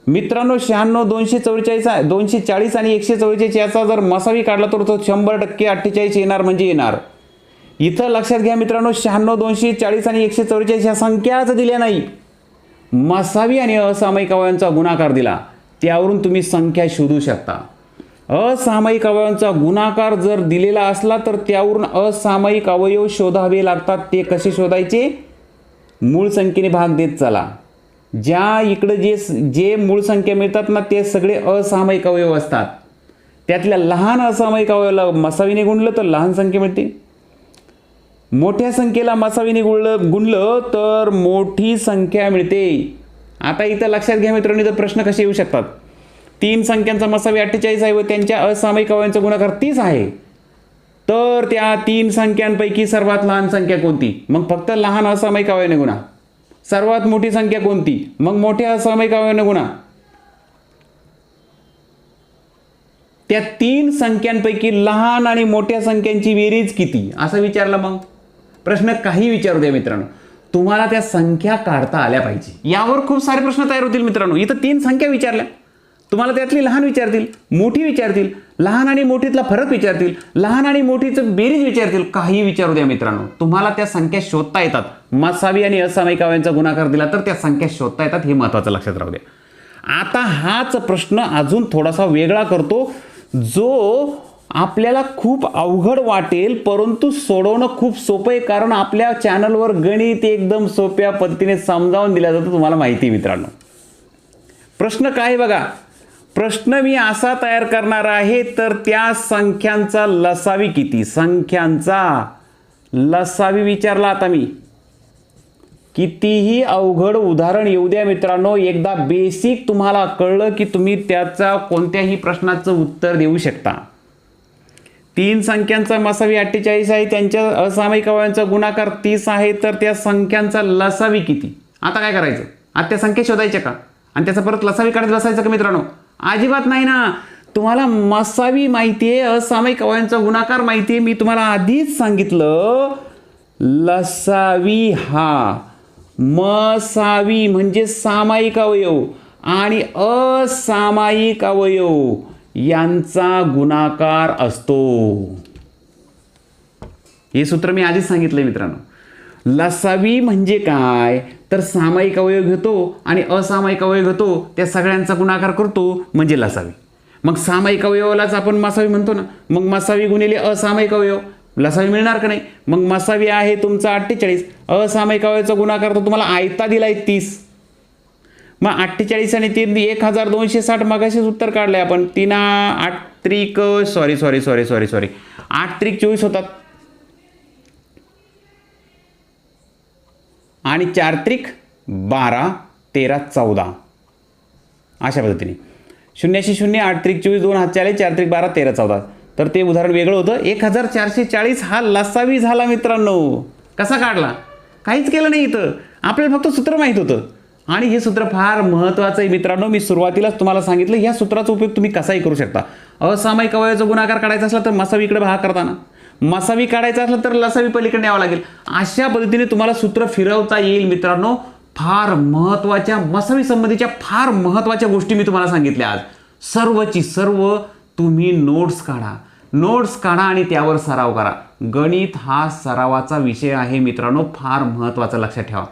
मित्रांनो 96, 244, 240 आणि 144 याचा जर मसावी काढला तर तो 100% 48 येणार म्हणजे येणार. इथं लक्षात घ्या मित्रांनो, 96, 240 आणि 144 ह्या संख्याच दिल्या नाही, मसावी आणि असामायिक अवयवांचा गुणाकार दिला. त्यावरून तुम्ही संख्या शोधू शकता. असामायिक अवयवांचा गुणाकार जर दिलेला असला तर त्यावरून असामायिक अवयव शोधावे लागतात. ते कसे शोधायचे? मूळ संख्येने भाग देत चला. ज्या इकडे जे मूळ संख्या मिळतात ना ते सगळे असामायिक अवयव असतात. त्यातल्या लहान असामायिक अवयवाला मसावीने गुणलं तर लहान संख्या मिळते. मोठ्या संख्येला मसावीने गुणलं तर मोठी संख्या मिळते. आता इथं लक्षात घ्या मित्रांनो, इथं प्रश्न कसे येऊ शकतात. 3 संख्यांचा मसावी 48 आहे व त्यांच्या असामायिक अवयवांचा गुणाकार 30 आहे. तर त्या 3 संख्यांपैकी सर्वात लहान संख्या कोणती? मग फक्त लहान असामायिक अवयवाने गुणा. सर्वात मोठी संख्या कोणती? मग मोठ्या असामायिक अवयवाने गुणा. त्या 3 संख्यांपैकी लहान आणि मोठ्या संख्यांची बेरीज किती असं विचारलं. मग प्रश्न काही विचारू द्या मित्रांनो, तुम्हाला त्या संख्या काढता आल्या पाहिजे. यावर खूप सारे प्रश्न तयार होतील मित्रांनो. इथं 3 संख्या विचारल्या, तुम्हाला त्यातली लहान विचारतील, मोठी विचारतील, लहान आणि मोठीतला फरक विचारतील, लहान आणि मोठीचं बेरीज विचारतील, काही विचारू द्या मित्रांनो, तुम्हाला त्या संख्या शोधता येतात. मसावी आणि असामायिक अवयवांचा गुणाकार दिला तर त्या संख्या शोधता येतात, हे महत्त्वाचं लक्षात राहू द्या. आता हाच प्रश्न अजून थोडासा वेगळा करतो, जो आपल्याला खूप अवघड वाटेल परंतु सोडवणं खूप सोपं आहे. कारण आपल्या चॅनलवर गणित एकदम सोप्या पद्धतीने समजावून दिलं जातं, तुम्हाला माहिती आहे मित्रांनो. प्रश्न काय बघा, प्रश्न मी असा तयार करणार आहे, तर त्या संख्यांचा लसावी किती? संख्यांचा लसावी विचारला. आता मी कितीही अवघड उदाहरण येऊ द्या मित्रांनो, एकदा बेसिक तुम्हाला कळलं की तुम्ही त्याचा कोणत्याही प्रश्नाचं उत्तर देऊ शकता. 3 संख्यांचा मसावी 48 आहे, त्यांच्या असामायिक अवयवांचा गुणाकार 30 आहे, तर त्या संख्यांचा लसावी किती? आता काय करायचं? आता त्या संख्या शोधायच्या का आणि त्याचा परत लसावी काढत बसायचं का मित्रांनो? अजिबात नाही ना. तुम्हाला मसावी माहिती आहे, असामायिक अवयवांचा गुणाकार माहिती आहे. मी तुम्हाला आधीच सांगितलं लसावी हा मसावी म्हणजे सामायिक अवयव आणि असामायिक अवयव यांचा गुणाकार असतो. हे सूत्र मी आधीच सांगितलंय मित्रांनो. लसावी म्हणजे काय तर सामायिक अवयव घेतो आणि असामायिक अवयव घेतो, त्या सगळ्यांचा गुणाकार करतो म्हणजे लसावी. मग सामायिक अवयवालाच आपण मसावी म्हणतो ना. मग मसावी गुणिले असामायिक अवयव, लसावी मिळणार का नाही. मग मसावी आहे तुमचा 48, असामायिक अवयवाचा गुणाकार तर तुम्हाला आयता दिलाय 30. मग 48 आणि 3 1260. मगाशीच उत्तर काढलंय आपण. 3 8 त्रिक सॉरी 8 त्रिक 24 होतात आणि 4 त्रिक 12 13 14 अशा पद्धतीने. 0 0 8 त्रिक 24 2 हात चाले 4 त्रिक 12 13 14. तर ते उदाहरण वेगळं होतं. 1440 हा लसावी झाला मित्रांनो. कसा काढला? काहीच केलं नाही इथं, आपल्याला फक्त सूत्र माहीत होतं. आणि हे सूत्र फार महत्त्वाचं आहे मित्रांनो. मी सुरुवातीलाच तुम्हाला सांगितलं या सूत्राचा उपयोग तुम्ही कसाही करू शकता. असामायिक अवयवाचा गुणाकार काढायचा असला तर मसावी इकडे भाग करताना, मसावी काढायचा असला तर लसावी पलीकडे न्यावं लागेल. अशा पद्धतीने तुम्हाला सूत्र फिरवता येईल मित्रांनो. फार महत्त्वाच्या मसावी संबंधीच्या फार महत्त्वाच्या गोष्टी मी तुम्हाला सांगितल्या आज. सर्वची सर्व तुम्ही नोट्स काढा आणि त्यावर सराव करा. गणित हा सरावाचा विषय आहे मित्रांनो. फार महत्त्वाचं लक्षात ठेवा.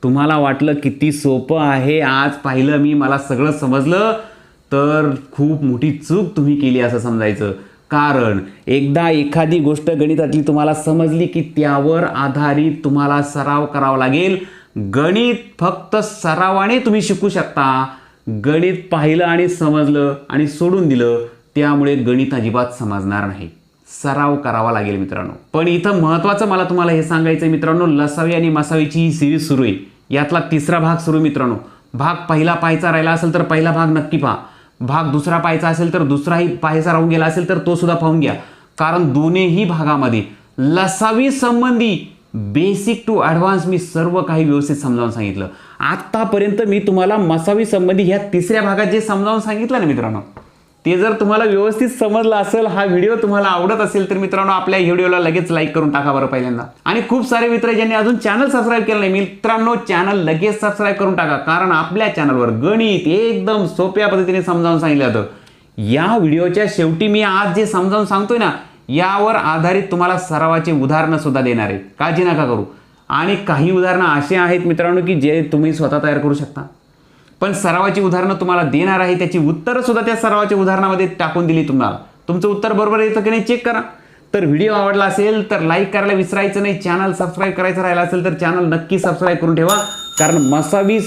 तुम्हाला वाटलं किती सोपं आहे, आज पाहिलं मी, मला सगळं समजलं, तर खूप मोठी चूक तुम्ही केली असं समजायचं. कारण एकदा एखादी गोष्ट गणितातली तुम्हाला समजली की त्यावर आधारित तुम्हाला सराव करावा लागेल. गणित फक्त सरावाने तुम्ही शिकू शकता. गणित पाहिलं आणि समजलं आणि सोडून दिलं त्यामुळे गणित अजिबात समजणार नाही. सराव करावा लागेल मित्रांनो. पण इथं महत्त्वाचं मला तुम्हाला हे सांगायचं मित्रांनो, लसावी आणि मसावीची ही सिरीज सुरू आहे. यातला तिसरा भाग सुरू मित्रांनो. भाग पहिला पाहायचा राहिला असेल तर पहिला भाग नक्की पहा. भाग दुसरा पाहायचा असेल तर दुसराही पाहायचा राहून गेला असेल तर तो सुद्धा पाहून घ्या. कारण दोन्हीही भागामध्ये लसावी संबंधी बेसिक टू ॲडव्हान्स मी सर्व काही व्यवस्थित समजावून सांगितलं. आत्तापर्यंत मी तुम्हाला मसावी संबंधी ह्या तिसऱ्या भागात जे समजावून सांगितलं ना मित्रांनो, ते जर तुम्हाला व्यवस्थित समजलं असेल, हा व्हिडिओ तुम्हाला आवडत असेल तर मित्रांनो आपल्या व्हिडिओला लगेच लाईक करून टाका बरं पहिल्यांदा. आणि खूप सारे मित्र ज्यांनी अजून चॅनल सबस्क्राईब केलं नाही मित्रांनो, चॅनल लगेच सबस्क्राईब करून टाका. कारण आपल्या चॅनलवर गणित एकदम सोप्या पद्धतीने समजावून सांगितलं जातं. या व्हिडिओच्या शेवटी मी आज जे समजावून सांगतोय ना, यावर आधारित तुम्हाला सरावाचे उदाहरणं सुद्धा देणार आहे. काळजी नका करू. आणि काही उदाहरणं असे आहेत मित्रांनो की जे तुम्ही स्वतः तयार करू शकता. पण सरावाची उदाहरणं तुम्हाला देणार आहे, त्याची उत्तरं सुद्धा त्या सरावाच्या उदाहरणामध्ये टाकून दिली तुम्हाला. तुमचं उत्तर बरोबर येतं की नाही चेक करा. तर व्हिडिओ आवडला असेल तर लाईक करायला विसरायचं नाही. चॅनल सबस्क्राईब करायचं राहिला असेल तर चॅनल नक्की सबस्क्राईब करून ठेवा. कारण लसावी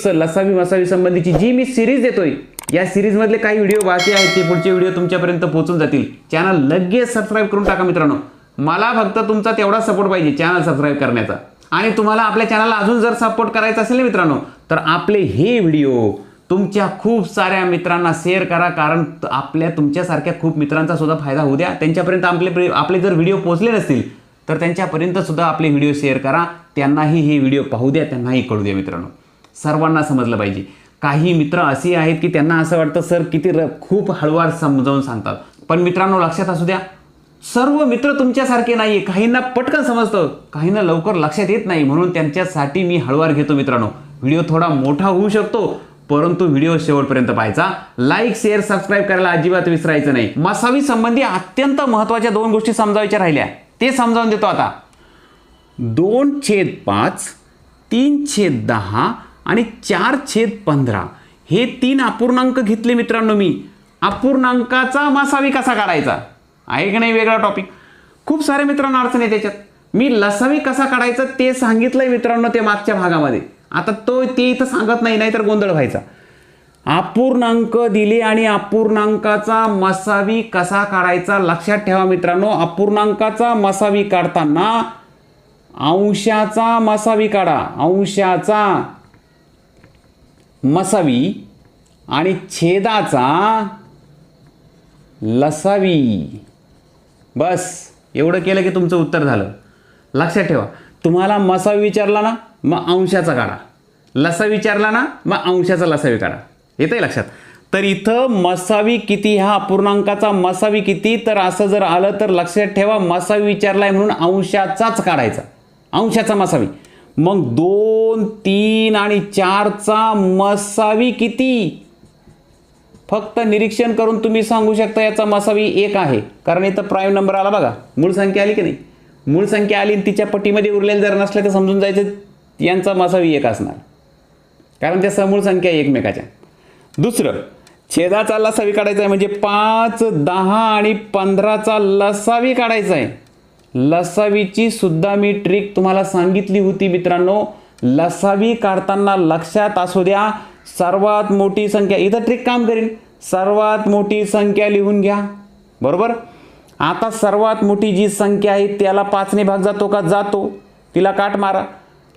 मसावी संबंधीची जी मी सिरीज देतोय, या सिरीजमधले काही व्हिडिओ बाकी आहेत, ते पुढचे व्हिडिओ तुमच्यापर्यंत पोहोचून जातील. चॅनल लगेच सबस्क्राईब करून टाका मित्रांनो. मला फक्त तुमचा तेवढा सपोर्ट पाहिजे चॅनल सबस्क्राईब करण्याचा. आणि तुम्हाला आपल्या चॅनलला अजून जर सपोर्ट करायचा असेल मित्रांनो, तर आपले हे व्हिडिओ तुमच्या खूप साऱ्या मित्रांना शेअर करा. कारण तुमच्यासारख्या खूप मित्रांचा सुद्धा फायदा होऊ द्या. त्यांच्यापर्यंत आपले जर व्हिडिओ पोहोचले नसतील तर त्यांच्यापर्यंत सुद्धा आपले व्हिडिओ शेअर करा. त्यांनाही हे व्हिडिओ पाहू द्या, त्यांनाही कळू द्या मित्रांनो. सर्वांना समजलं पाहिजे. काही मित्र असे आहेत की त्यांना असं वाटतं सर किती खूप हळूवार समजावून सांगतात. पण मित्रांनो लक्षात असू द्या, सर्व मित्र तुमच्यासारखे नाही. काहींना पटकन समजतं, काहींना लवकर लक्षात येत नाही. म्हणून त्यांच्यासाठी मी हळूवार घेतो मित्रांनो. व्हिडिओ थोडा मोठा होऊ शकतो, परंतु व्हिडिओ शेवटपर्यंत पाहायचा. लाईक शेअर सबस्क्राईब करायला अजिबात विसरायचं नाही. मसावी संबंधी अत्यंत महत्त्वाच्या 2 गोष्टी समजावायच्या राहिल्या, ते समजावून देतो आता. 2/5, 3/10 आणि 4/15 हे 3 अपूर्णांक घेतले मित्रांनो मी. अपूर्णांकाचा मसावी कसा काढायचा आहे की नाही वेगळा टॉपिक. खूप सारे मित्रांना अडचण आहे त्याच्यात. मी लसावी कसा काढायचा ते सांगितलंय मित्रांनो ते मागच्या भागामध्ये. आता ते इथं सांगत नाही, नाहीतर गोंधळ व्हायचा. अपूर्णांक दिले आणि अपूर्णांकाचा मसावी कसा काढायचा लक्षात ठेवा मित्रांनो. अपूर्णांकाचा मसावी काढताना अंशाचा मसावी काढा. अंशाचा मसावी आणि छेदाचा लसावी. बस एवढं केलं की तुमचं उत्तर झालं. लक्षात ठेवा, तुम्हाला मसावी विचारला ना मग अंशाचा काढा, लसावी विचारला ना मग अंशाचा लसावी काढा. येतंय लक्षात. तर इथं मसावी किती, हा अपूर्णांकाचा मसावी किती, तर असं जर आलं तर लक्षात ठेवा मसावी विचारलाय म्हणून अंशाचाच काढायचा, अंशाचा मसावी. मग 2, 3 आणि 4चा मसावी किती फक्त निरीक्षण करून तुम्ही सांगू शकता याचा मसावी 1 आहे, कारण इथं प्राईम नंबर आला बघा, मूळ संख्या आली की नाही, मूळ संख्या आली तिच्या पट्टीमध्ये उरलेलं जर नसलं तर समजून जायचं यांचा मसावी 1 असणार, कारण त्या समूळ संख्या एकमेकाच्या. दुसरं, छेदाचा लसावी काढायचा आहे, म्हणजे 5, 10 आणि 15चा लसावी काढायचा आहे. लसावीची सुद्धा मी ट्रिक तुम्हाला सांगितली होती मित्रांनो. लसावी काढताना लक्षात असू द्या, सर्वात मोठी संख्या, इथं ट्रिक काम करेल, सर्वात मोठी संख्या लिहून घ्या. बरोबर. आता सर्वात मोठी जी संख्या आहे त्याला 5ने भाग जातो का? जातो. तिला काट मारा.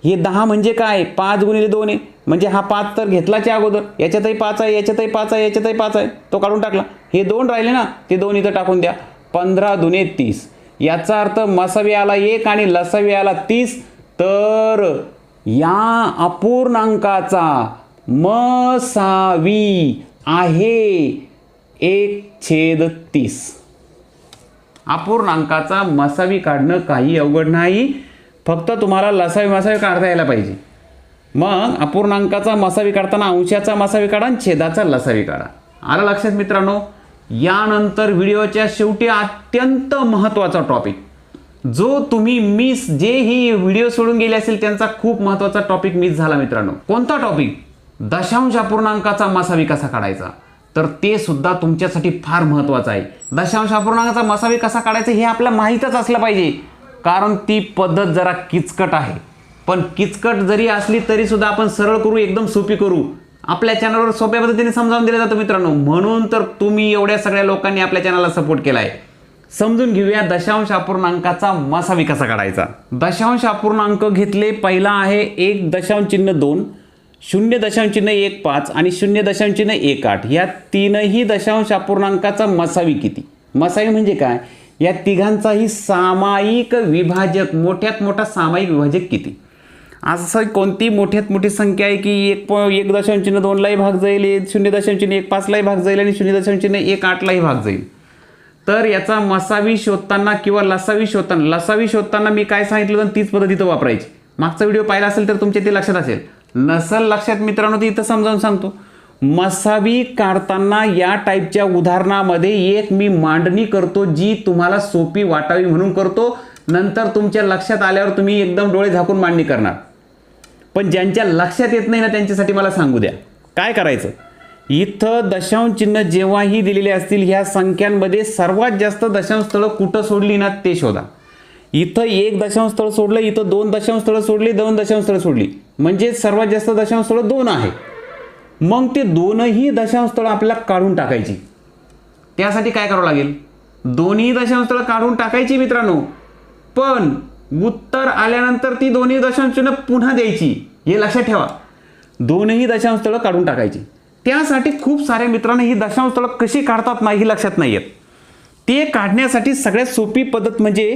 हे 10 म्हणजे काय? 5 गुणिले 2 आहे, म्हणजे हा 5 तर घेतलाच्या अगोदर, याच्यातही 5 आहे, याच्यातही 5 आहे, याच्यातही 5 आहे, तो काढून टाकला. हे 2 राहिले ना, ते 2 इथं टाकून द्या. 15 दुने 30. याचा अर्थ मसावी आला 1 आणि लसावी आला 30. तर या अपूर्णांकाचा मसावी आहे 1/30. अपूर्णांकाचा मसावी काढणं काही अवघड नाही, फक्त तुम्हाला लसावी मसावी काढता यायला पाहिजे. मग अपूर्णांकाचा मसावी काढताना अंशाचा मसावी काढा आणि छेदाचा लसावी काढा. आलं लक्षात मित्रांनो. यानंतर व्हिडिओच्या शेवटी अत्यंत महत्त्वाचा टॉपिक, जो तुम्ही मिस, जे ही व्हिडिओ सोडून गेले असेल त्यांचा खूप महत्त्वाचा टॉपिक मिस झाला मित्रांनो. कोणता टॉपिक? दशांश अपूर्णांकाचा मसावी कसा काढायचा. तर ते सुद्धा तुमच्यासाठी फार महत्त्वाचं आहे. दशांश अपूर्णांकाचा मसावी कसा काढायचा हे आपल्याला माहीतच असलं पाहिजे, कारण ती पद्धत जरा किचकट आहे. पण किचकट जरी असली तरी सुद्धा आपण सरळ करू, एकदम सोपी करू. आपल्या चॅनलवर सोप्या पद्धतीने समजावून दिलं जातं मित्रांनो. म्हणून तर तुम्ही एवढ्या सगळ्या लोकांनी आपल्या चॅनलला सपोर्ट केला आहे. समजून घेऊया दशांश अपूर्णांकाचा मसावी कसा काढायचा. दशांश अपूर्णांक घेतले. पहिला आहे 1.2, 0.15 आणि 0.18. या तीनही दशांश अपूर्णांकाचा मसावी किती? मसावी म्हणजे काय? या तिघांचाही सामायिक विभाजक, मोठ्यात मोठा सामायिक विभाजक किती? असं कोणती मोठ्यात मोठी संख्या आहे की 1.2लाही भाग जाईल, 0.15लाही भाग जाईल आणि 0.18लाही भाग जाईल. तर याचा मसावी शोधताना किंवा लसावी शोधताना मी काय सांगितलं तर तीच पद्धत इथं वापरायची. मागचा व्हिडिओ पाहिला असेल तर तुमच्या ते लक्षात असेल. नसल लक्षात मित्रांनो तर इथं समजावून सांगतो. मसावी काढताना या टाईपच्या उदाहरणामध्ये एक मी मांडणी करतो जी तुम्हाला सोपी वाटावी म्हणून करतो. नंतर तुमच्या लक्षात आल्यावर तुम्ही एकदम डोळे झाकून मांडणी करणार. पण ज्यांच्या लक्षात येत नाही ना त्यांच्यासाठी मला सांगू द्या काय करायचं. इथं दशांश चिन्ह जेव्हाही दिलेले असतील ह्या संख्यांमध्ये सर्वात जास्त दशांश स्थळं कुठं सोडली ना ते शोधा. इथं 1 दशांश स्थळ सोडलं, इथं 2 दशांश स्थळं सोडली, 2 दशांश स्थळं सोडली, म्हणजे सर्वात जास्त दशांश स्थळं 2 आहे. मग ते दोनही दशांश स्थळं आपल्याला काढून टाकायची. त्यासाठी काय करावं लागेल? दोन्ही दशांश स्थळं काढून टाकायची मित्रांनो. पण उत्तर आल्यानंतर ती दोन्ही दशांश चिन्ह पुन्हा द्यायची, हे लक्षात ठेवा. दोनही दशांश स्थळं काढून टाकायची. त्यासाठी खूप साऱ्या मित्रांना ही दशांश स्थळं कशी काढतात नाही ही लक्षात नाही येत. ते काढण्यासाठी सगळ्यात सोपी पद्धत म्हणजे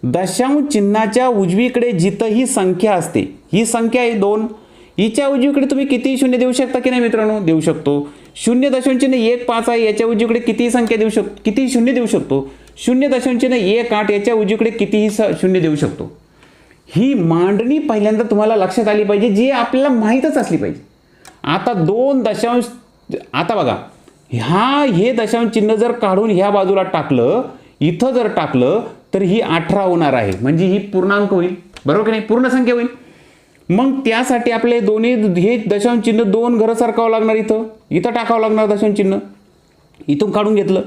दशांश चिन्हाच्या उजवीकडे जिथंही संख्या असते, ही संख्या आहे 2, हिच्या उजवीकडे तुम्ही किती शून्य देऊ शकता की नाही मित्रांनो? देऊ शकतो. 0.15 आहे, याच्या उजवीकडे कितीही संख्या देऊ शकतो, कितीही शून्य देऊ शकतो. 0.18 याच्या उजवीकडे कितीही शून्य देऊ शकतो. ही मांडणी पहिल्यांदा तुम्हाला लक्षात आली पाहिजे, जी आपल्याला माहीतच असली पाहिजे. आता 2 दशांश, आता बघा हे दशांश चिन्ह जर काढून ह्या बाजूला टाकलं, इथं जर टाकलं तर ही 18 होणार आहे, म्हणजे ही पूर्णांक होईल. बरोबर की नाही? पूर्ण संख्या होईल. मग त्यासाठी आपले दोन्ही हे दशांश चिन्ह 2 घरं सरकावं लागणार, इथं टाकावं लागणार दशांश चिन्ह. इथून काढून घेतलं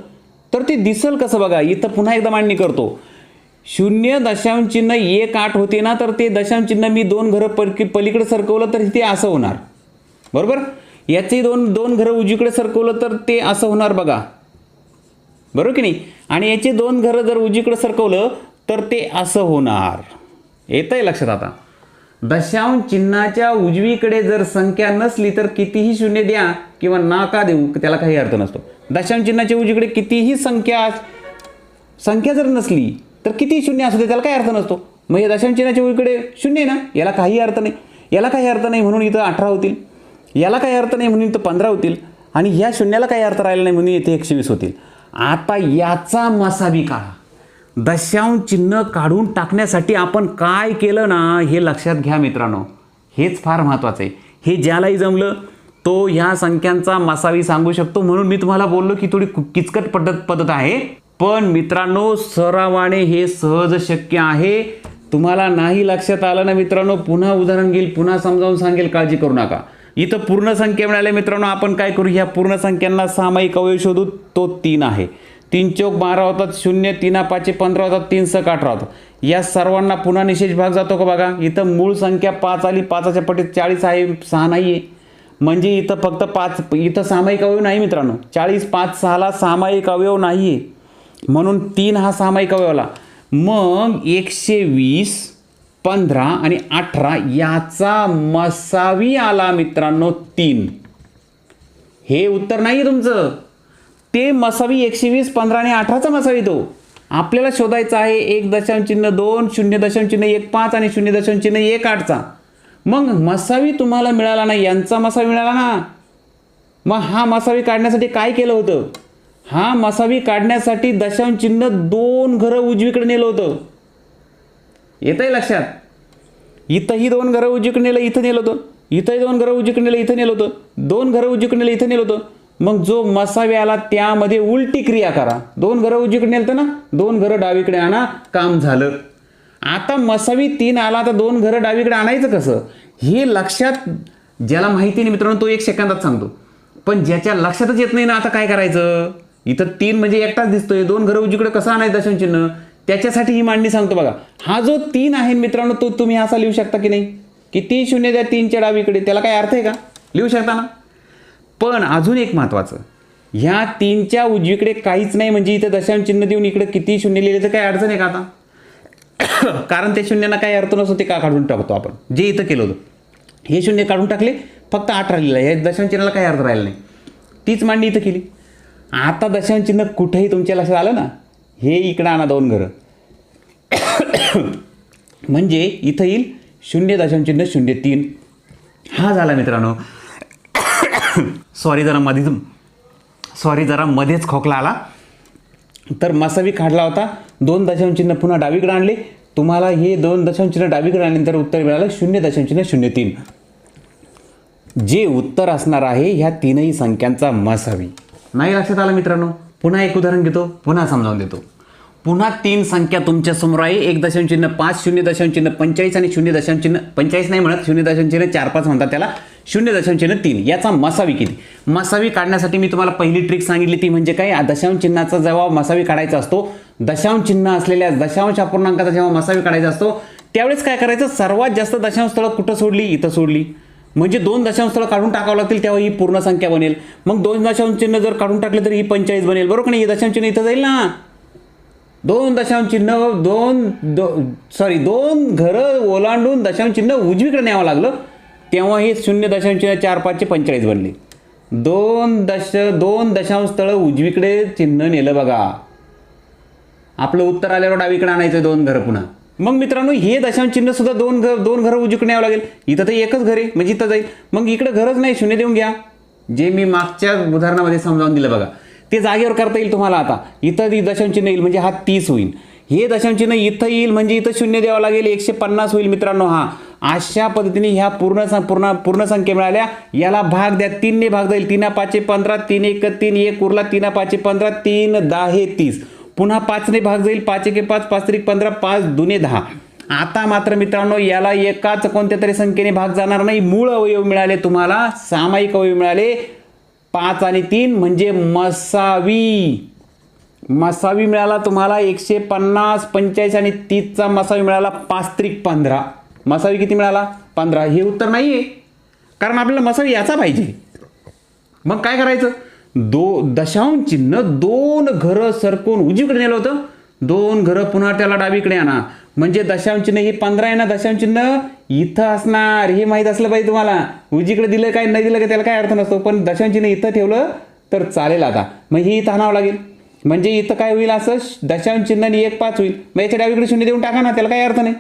तर ते दिसल कसं बघा. इथं पुन्हा एकदा मांडणी करतो. 0.18 होते ना, तर ते दशांश चिन्ह मी 2 घरं पलीकडे सरकवलं तर ते असं होणार. बरोबर. याचे 2 घरं उजवीकडे सरकवलं तर ते असं होणार बघा. बरोबर की नाही? आणि याचे 2 घरं जर उजवीकडे सरकवलं तर ते असं होणार. येतंय लक्षात आता? दशांश चिन्हाच्या उजवीकडे जर संख्या नसली तर कितीही शून्य द्या किंवा नाका देऊ, त्याला काही अर्थ नसतो. दशांश चिन्हाच्या उजवीकडे कितीही संख्या जर नसली तर कितीही शून्य असू दे, त्याला काही अर्थ नसतो. मग हे दशांश चिन्हाच्या उजवीकडे शून्य आहे ना, याला काही अर्थ नाही. याला काही अर्थ नाही म्हणून इथं 18 होतील, याला काही अर्थ नाही म्हणून इथं 15 होतील, आणि ह्या शून्याला काही अर्थ राहिला नाही म्हणून इथे 120 होतील. आता याचा मसावी काढा. दशांश चिन्ह काढून टाकण्यासाठी आपण काय केलं ना हे लक्षात घ्या मित्रांनो. हेच फार महत्त्वाचं आहे. हे ज्यालाही जमलं तो ह्या संख्यांचा मसावी सांगू शकतो. म्हणून मी तुम्हाला बोललो की थोडी किचकट पद्धत आहे, पण मित्रांनो सरावाने हे सहज शक्य आहे. तुम्हाला नाही लक्षात आलं ना मित्रांनो, पुन्हा उदाहरण घेईल, पुन्हा समजावून सांगेल, काळजी करू नका. इथं पूर्ण संख्या मिळाल्या मित्रांनो, आपण काय करू, ह्या पूर्ण संख्यांना सामायिक अवयव शोधू. तो 3 आहे. 3 चौक 12 होतात, 0 3 5 15 होतात, 3 6 18 होतात. या सर्वांना पुन्हा निशेष भाग जातो का बघा. इथं मूळ संख्या 5 आली, 5च्या पटीत 40 आहे, 6 नाही आहे. म्हणजे इथं फक्त 5, इथं सामायिक अवयव नाही मित्रांनो. 40 5 6ला सामायिक अवयव नाही आहे, म्हणून 3 हा सामायिक अवयव आला. मग 120 15 आणि 18 याचा मसावी आला मित्रांनो 3. हे उत्तर नाही तुमचं, ते मसावी 120 15 आणि 18चा मसावी तो आपल्याला शोधायचा आहे. 1.2 0.15 आणि 0.18चा. मग मसावी तुम्हाला मिळाला नाही, यांचा मसावी मिळाला ना. मग हा मसावी काढण्यासाठी काय केलं होतं, हा मसावी काढण्यासाठी दशांश चिन्ह 2 घरं उजवीकडे नेलं होतं. येतंय लक्षात. इथंही 2 घरं उजवीकडे नेलं, इथं नेलं होतं. इथंही 2 घरं उजवीकडे नेलं, इथं नेलं होतं. 2 घरं उजवीकडे नेलं, इथं नेलं होतं. मग जो मसावी आला त्यामध्ये उलटी क्रिया करा. 2 घरं उजवीकडे नेलं ना, 2 घरं डावीकडे आणा, काम झालं. आता मसावी 3 आला, तर 2 घरं डावीकडे आणायचं कसं, हे लक्षात ज्याला माहिती नाही मित्रांनो तो 1 सेकंदात सांगतो. पण ज्याच्या लक्षातच येत नाही ना, आता काय करायचं. इथं 3 म्हणजे एकटाच दिसतोय, 2 घरं उजवीकडे कसं आणायचं दशांश चिन्ह, त्याच्यासाठी ही मांडणी सांगतो बघा. हा जो 3 आहे मित्रांनो, तो तुम्ही असा लिहू शकता की नाही, किती 0 द्या 3च्या डावीकडे, त्याला काय अर्थ आहे का, लिहू शकता ना. पण अजून एक महत्वाचं, ह्या 3च्या उजवीकडे काहीच नाही, म्हणजे इथं दशांश चिन्ह देऊन इकडे किती 0 लिहिले तर काय अडचण आहे का आता. कारण त्या शून्यांना काही अर्थ नसतो, ते का काढून टाकतो आपण, जे इथं केलं होतं. हे 0 काढून टाकले, फक्त 8 राहिलेलं आहे, हे दशांश चिन्हाला काही अर्थ राहिला नाही. तीच मांडणी इथं केली. आता दशांश चिन्ह कुठेही तुमच्या लक्षात आलं ना, हे इकडं आणा 2 घरं, म्हणजे इथं येईल 0.03. हा झाला मित्रांनो. सॉरी जरा मध्येच खोकला आला. तर मसावी काढला होता, 2 दशांश चिन्ह पुन्हा डावीकडे आणले. तुम्हाला हे 2 दशांश चिन्ह डावीकडे आणल्यानंतर उत्तर मिळालं 0.03. जे उत्तर असणार आहे ह्या 3ही संख्यांचा मसावी. नाही लक्षात आलं मित्रांनो, पुन्हा एक उदाहरण घेतो, पुन्हा समजावून देतो. पुन्हा 3 संख्या तुमच्या समोर आहे. 1.5 0.45 आणि 0.45 नाही म्हणत, 0.45 म्हणतात त्याला, 0.3. याचा मसावी किती. मसावी काढण्यासाठी मी तुम्हाला पहिली ट्रिक सांगितली, ती म्हणजे काय, दशांश चिन्हाचा जेव्हा मसावी काढायचा असतो, दशांश चिन्ह असलेल्या दशांश अपूर्णांकाचा जेव्हा मसावी काढायचा असतो, त्यावेळेस काय करायचं, सर्वात जास्त दशांश स्थळं कुठं सोडली, इथं सोडली. म्हणजे 2 दशांश स्थळं काढून टाकावं लागतील, तेव्हा ही पूर्ण संख्या बनेल. मग 2 दशांश चिन्ह जर काढून टाकले तर ही 45 बनेल, बरोबर का नाही. दशांश चिन्ह इथं जाईल ना. 2 दशांश चिन्ह 2 घरं ओलांडून दशांश चिन्ह उजवीकडे न्यावं लागलं, तेव्हा हे 0.45 45 बनले. 2 दशांश स्थळं उजवीकडे चिन्ह नेलं बघा. आपलं उत्तर आल्यावर डावीकडे आणायचं 2 घरं पुन्हा. मग मित्रांनो हे दशांश चिन्ह सुद्धा 2 घरं उजवीकडे न्यावं लागेल. इथं तर एकच घर आहे, म्हणजे इथं जाईल. मग इकडे घरच नाही, 0 देऊन घ्या, जे मी मागच्या उदाहरणामध्ये समजावून दिलं बघा, ते जागेवर करता येईल तुम्हाला. आता इथं दशांश चिन्ह येईल, म्हणजे हा 30 होईल. हे दशांश चिन्ह इथं येईल, म्हणजे इथं 0 द्यावं लागेल, 150 होईल मित्रांनो. हा अशा पद्धतीने ह्या पूर्ण संख्या मिळाल्या. याला भाग द्या, 3 ने भाग जाईल. 3 5 15, 3 1 3, 1 उरला, 3 5 15, 3 10 30. पुन्हा 5 ने भाग जाईल, 5 1 5, 5 3 15, 5 2 10. आता मात्र मित्रांनो याला एकाच कोणत्या तरी संख्येने भाग जाणार नाही. मूळ अवयव मिळाले तुम्हाला, सामायिक अवयव मिळाले 5 आणि 3, म्हणजे मसावी मिळाला तुम्हाला 150 45 आणि 30चा मसावी मिळाला 5 3 15. मसावी किती मिळाला, 15. हे उत्तर नाही आहे, कारण आपल्याला मसावी याचा पाहिजे. मग काय करायचं, दशांश चिन्ह 2 घरं सरकून उजवीकडे नेलं होतं, 2 घरं पुन्हा त्याला डावीकडे आणा, म्हणजे दशांश चिन्ह हे 15 आहे ना, दशांश चिन्ह इथं असणार, हे माहीत असलं पाहिजे तुम्हाला. उजवीकडे दिलं काय नाही दिलं काय त्याला काय अर्थ नसतो, पण दशांश चिन्ह इथं ठेवलं तर चालेल. आता मग हे इथं आणावं लागेल, म्हणजे इथं काय होईल, असं दशांश चिन्ह 1 5 होईल. मग याच्या डावीकडे 0 देऊन टाका ना, त्याला काही अर्थ नाही.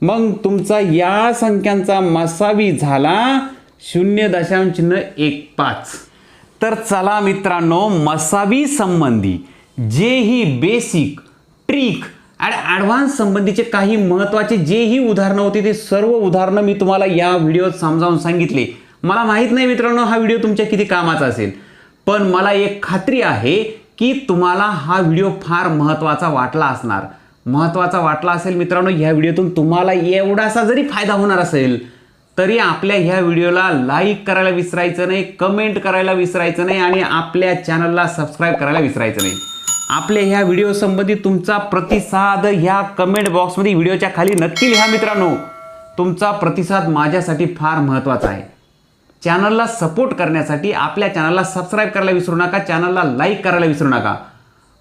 मग तुमचा या संख्यांचा मसावी झाला 0.15. तर चला मित्रांनो, मसावी संबंधी जेही बेसिक ट्रिक आणि ॲडव्हान्स संबंधीचे काही महत्त्वाचे जेही उदाहरणं होती, ते सर्व उदाहरणं मी तुम्हाला या व्हिडिओत समजावून सांगितले. मला माहीत नाही मित्रांनो हा व्हिडिओ तुमच्या किती कामाचा असेल, पण मला एक खात्री आहे की तुम्हाला हा व्हिडिओ फार महत्त्वाचा वाटला असणार. महत्त्वाचा वाटला असेल मित्रांनो, ह्या व्हिडिओतून तुम्हाला एवढासा जरी फायदा होणार असेल तरी आपल्या ह्या व्हिडिओला लाईक करायला विसरायचं नाही, कमेंट करायला विसरायचं नाही आणि आपल्या चॅनलला सबस्क्राईब करायला विसरायचं नाही. आपल्या ह्या व्हिडिओ संबंधी तुमचा प्रतिसाद ह्या कमेंट बॉक्समध्ये व्हिडिओच्या खाली नक्की लिहा मित्रांनो. तुमचा प्रतिसाद माझ्यासाठी फार महत्त्वाचा आहे. चॅनलला सपोर्ट करण्यासाठी आपल्या चॅनलला सबस्क्राईब करायला विसरू नका, चॅनलला लाईक करायला विसरू नका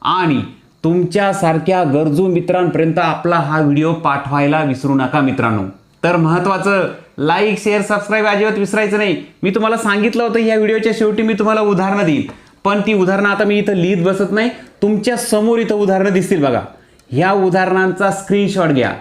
आणि तुमच्यासारख्या गरजू मित्रांपर्यंत आपला हा व्हिडिओ पाठवायला विसरू नका मित्रांनो. तर महत्त्वाचं लाईक शेअर सबस्क्राईब अजिबात विसरायचं नाही. मी तुम्हाला सांगितलं होतं ह्या व्हिडिओच्या शेवटी मी तुम्हाला उदाहरणं देईन, पण ती उदाहरणं आता मी इथं लिहित बसत नाही. तुमच्या समोर इथं उदाहरणं दिसतील बघा. ह्या उदाहरणांचा स्क्रीनशॉट घ्या.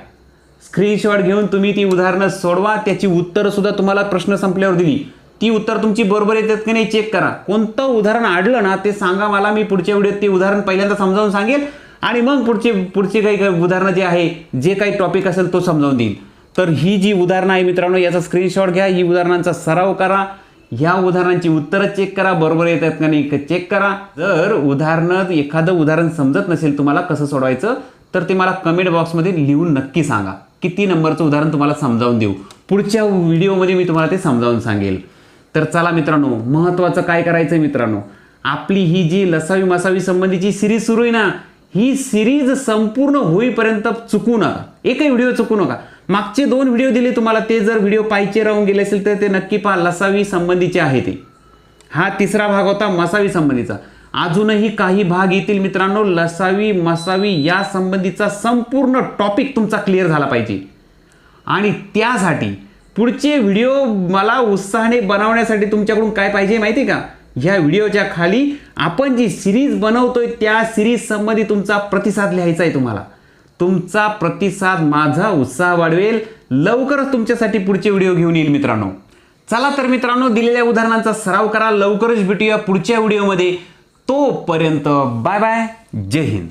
स्क्रीनशॉट घेऊन तुम्ही ती उदाहरणं सोडवा. त्याची उत्तरं सुद्धा तुम्हाला प्रश्न संपल्यावर दिली, ती उत्तर तुमची बरोबर येतात की नाही चेक करा. कोणतं उदाहरण अडलं ना ते सांगा मला. मी पुढच्या व्हिडिओत ते उदाहरण पहिल्यांदा समजावून सांगेल आणि मग पुढची काही उदाहरणं जे आहे, जे काही टॉपिक असेल तो समजावून देईन. तर ही जी उदाहरणं आहे मित्रांनो, याचा स्क्रीनशॉट घ्या, ही उदाहरणांचा सराव करा, ह्या उदाहरणांची उत्तरं चेक करा, बरोबर येतात का नाही चेक करा. जर एखादं उदाहरण समजत नसेल तुम्हाला कसं सोडवायचं, तर ते मला कमेंट बॉक्समध्ये लिहून नक्की सांगा. किती नंबरचं उदाहरण तुम्हाला समजावून देऊ, पुढच्या व्हिडिओमध्ये मी तुम्हाला ते समजावून सांगेल. तर चला मित्रांनो, महत्त्वाचं काय करायचं मित्रांनो, आपली ही जी लसावी मसावी संबंधीची सिरीज सुरू आहे ना, ही सिरीज संपूर्ण होईपर्यंत चुकू नका, एकही व्हिडिओ चुकू नका. मागचे 2 व्हिडिओ दिले तुम्हाला, ते जर व्हिडिओ पाहिजे राहून गेले असेल तर ते नक्की पहा. लसावी संबंधीचे आहे ते. हा 3रा भाग होता मसावी संबंधीचा. अजूनही काही भाग येतील मित्रांनो. लसावी मसावी या संबंधीचा संपूर्ण टॉपिक तुमचा क्लिअर झाला पाहिजे आणि त्यासाठी पुढचे व्हिडिओ मला उत्साहाने बनवण्यासाठी तुमच्याकडून काय पाहिजे माहिती आहे का? ह्या व्हिडिओच्या खाली आपण जी सिरीज बनवतोय त्या सिरीज संबंधी तुमचा प्रतिसाद लिहायचा आहे तुम्हाला. तुमचा प्रतिसाद माझा उत्साह वाढवेल. लवकरच तुमच्यासाठी पुढचे व्हिडिओ घेऊन येईल मित्रांनो. चला तर मित्रांनो, दिलेल्या उदाहरणांचा सराव करा. लवकरच भेटूया पुढच्या व्हिडिओमध्ये. तोपर्यंत बाय बाय, जय हिंद.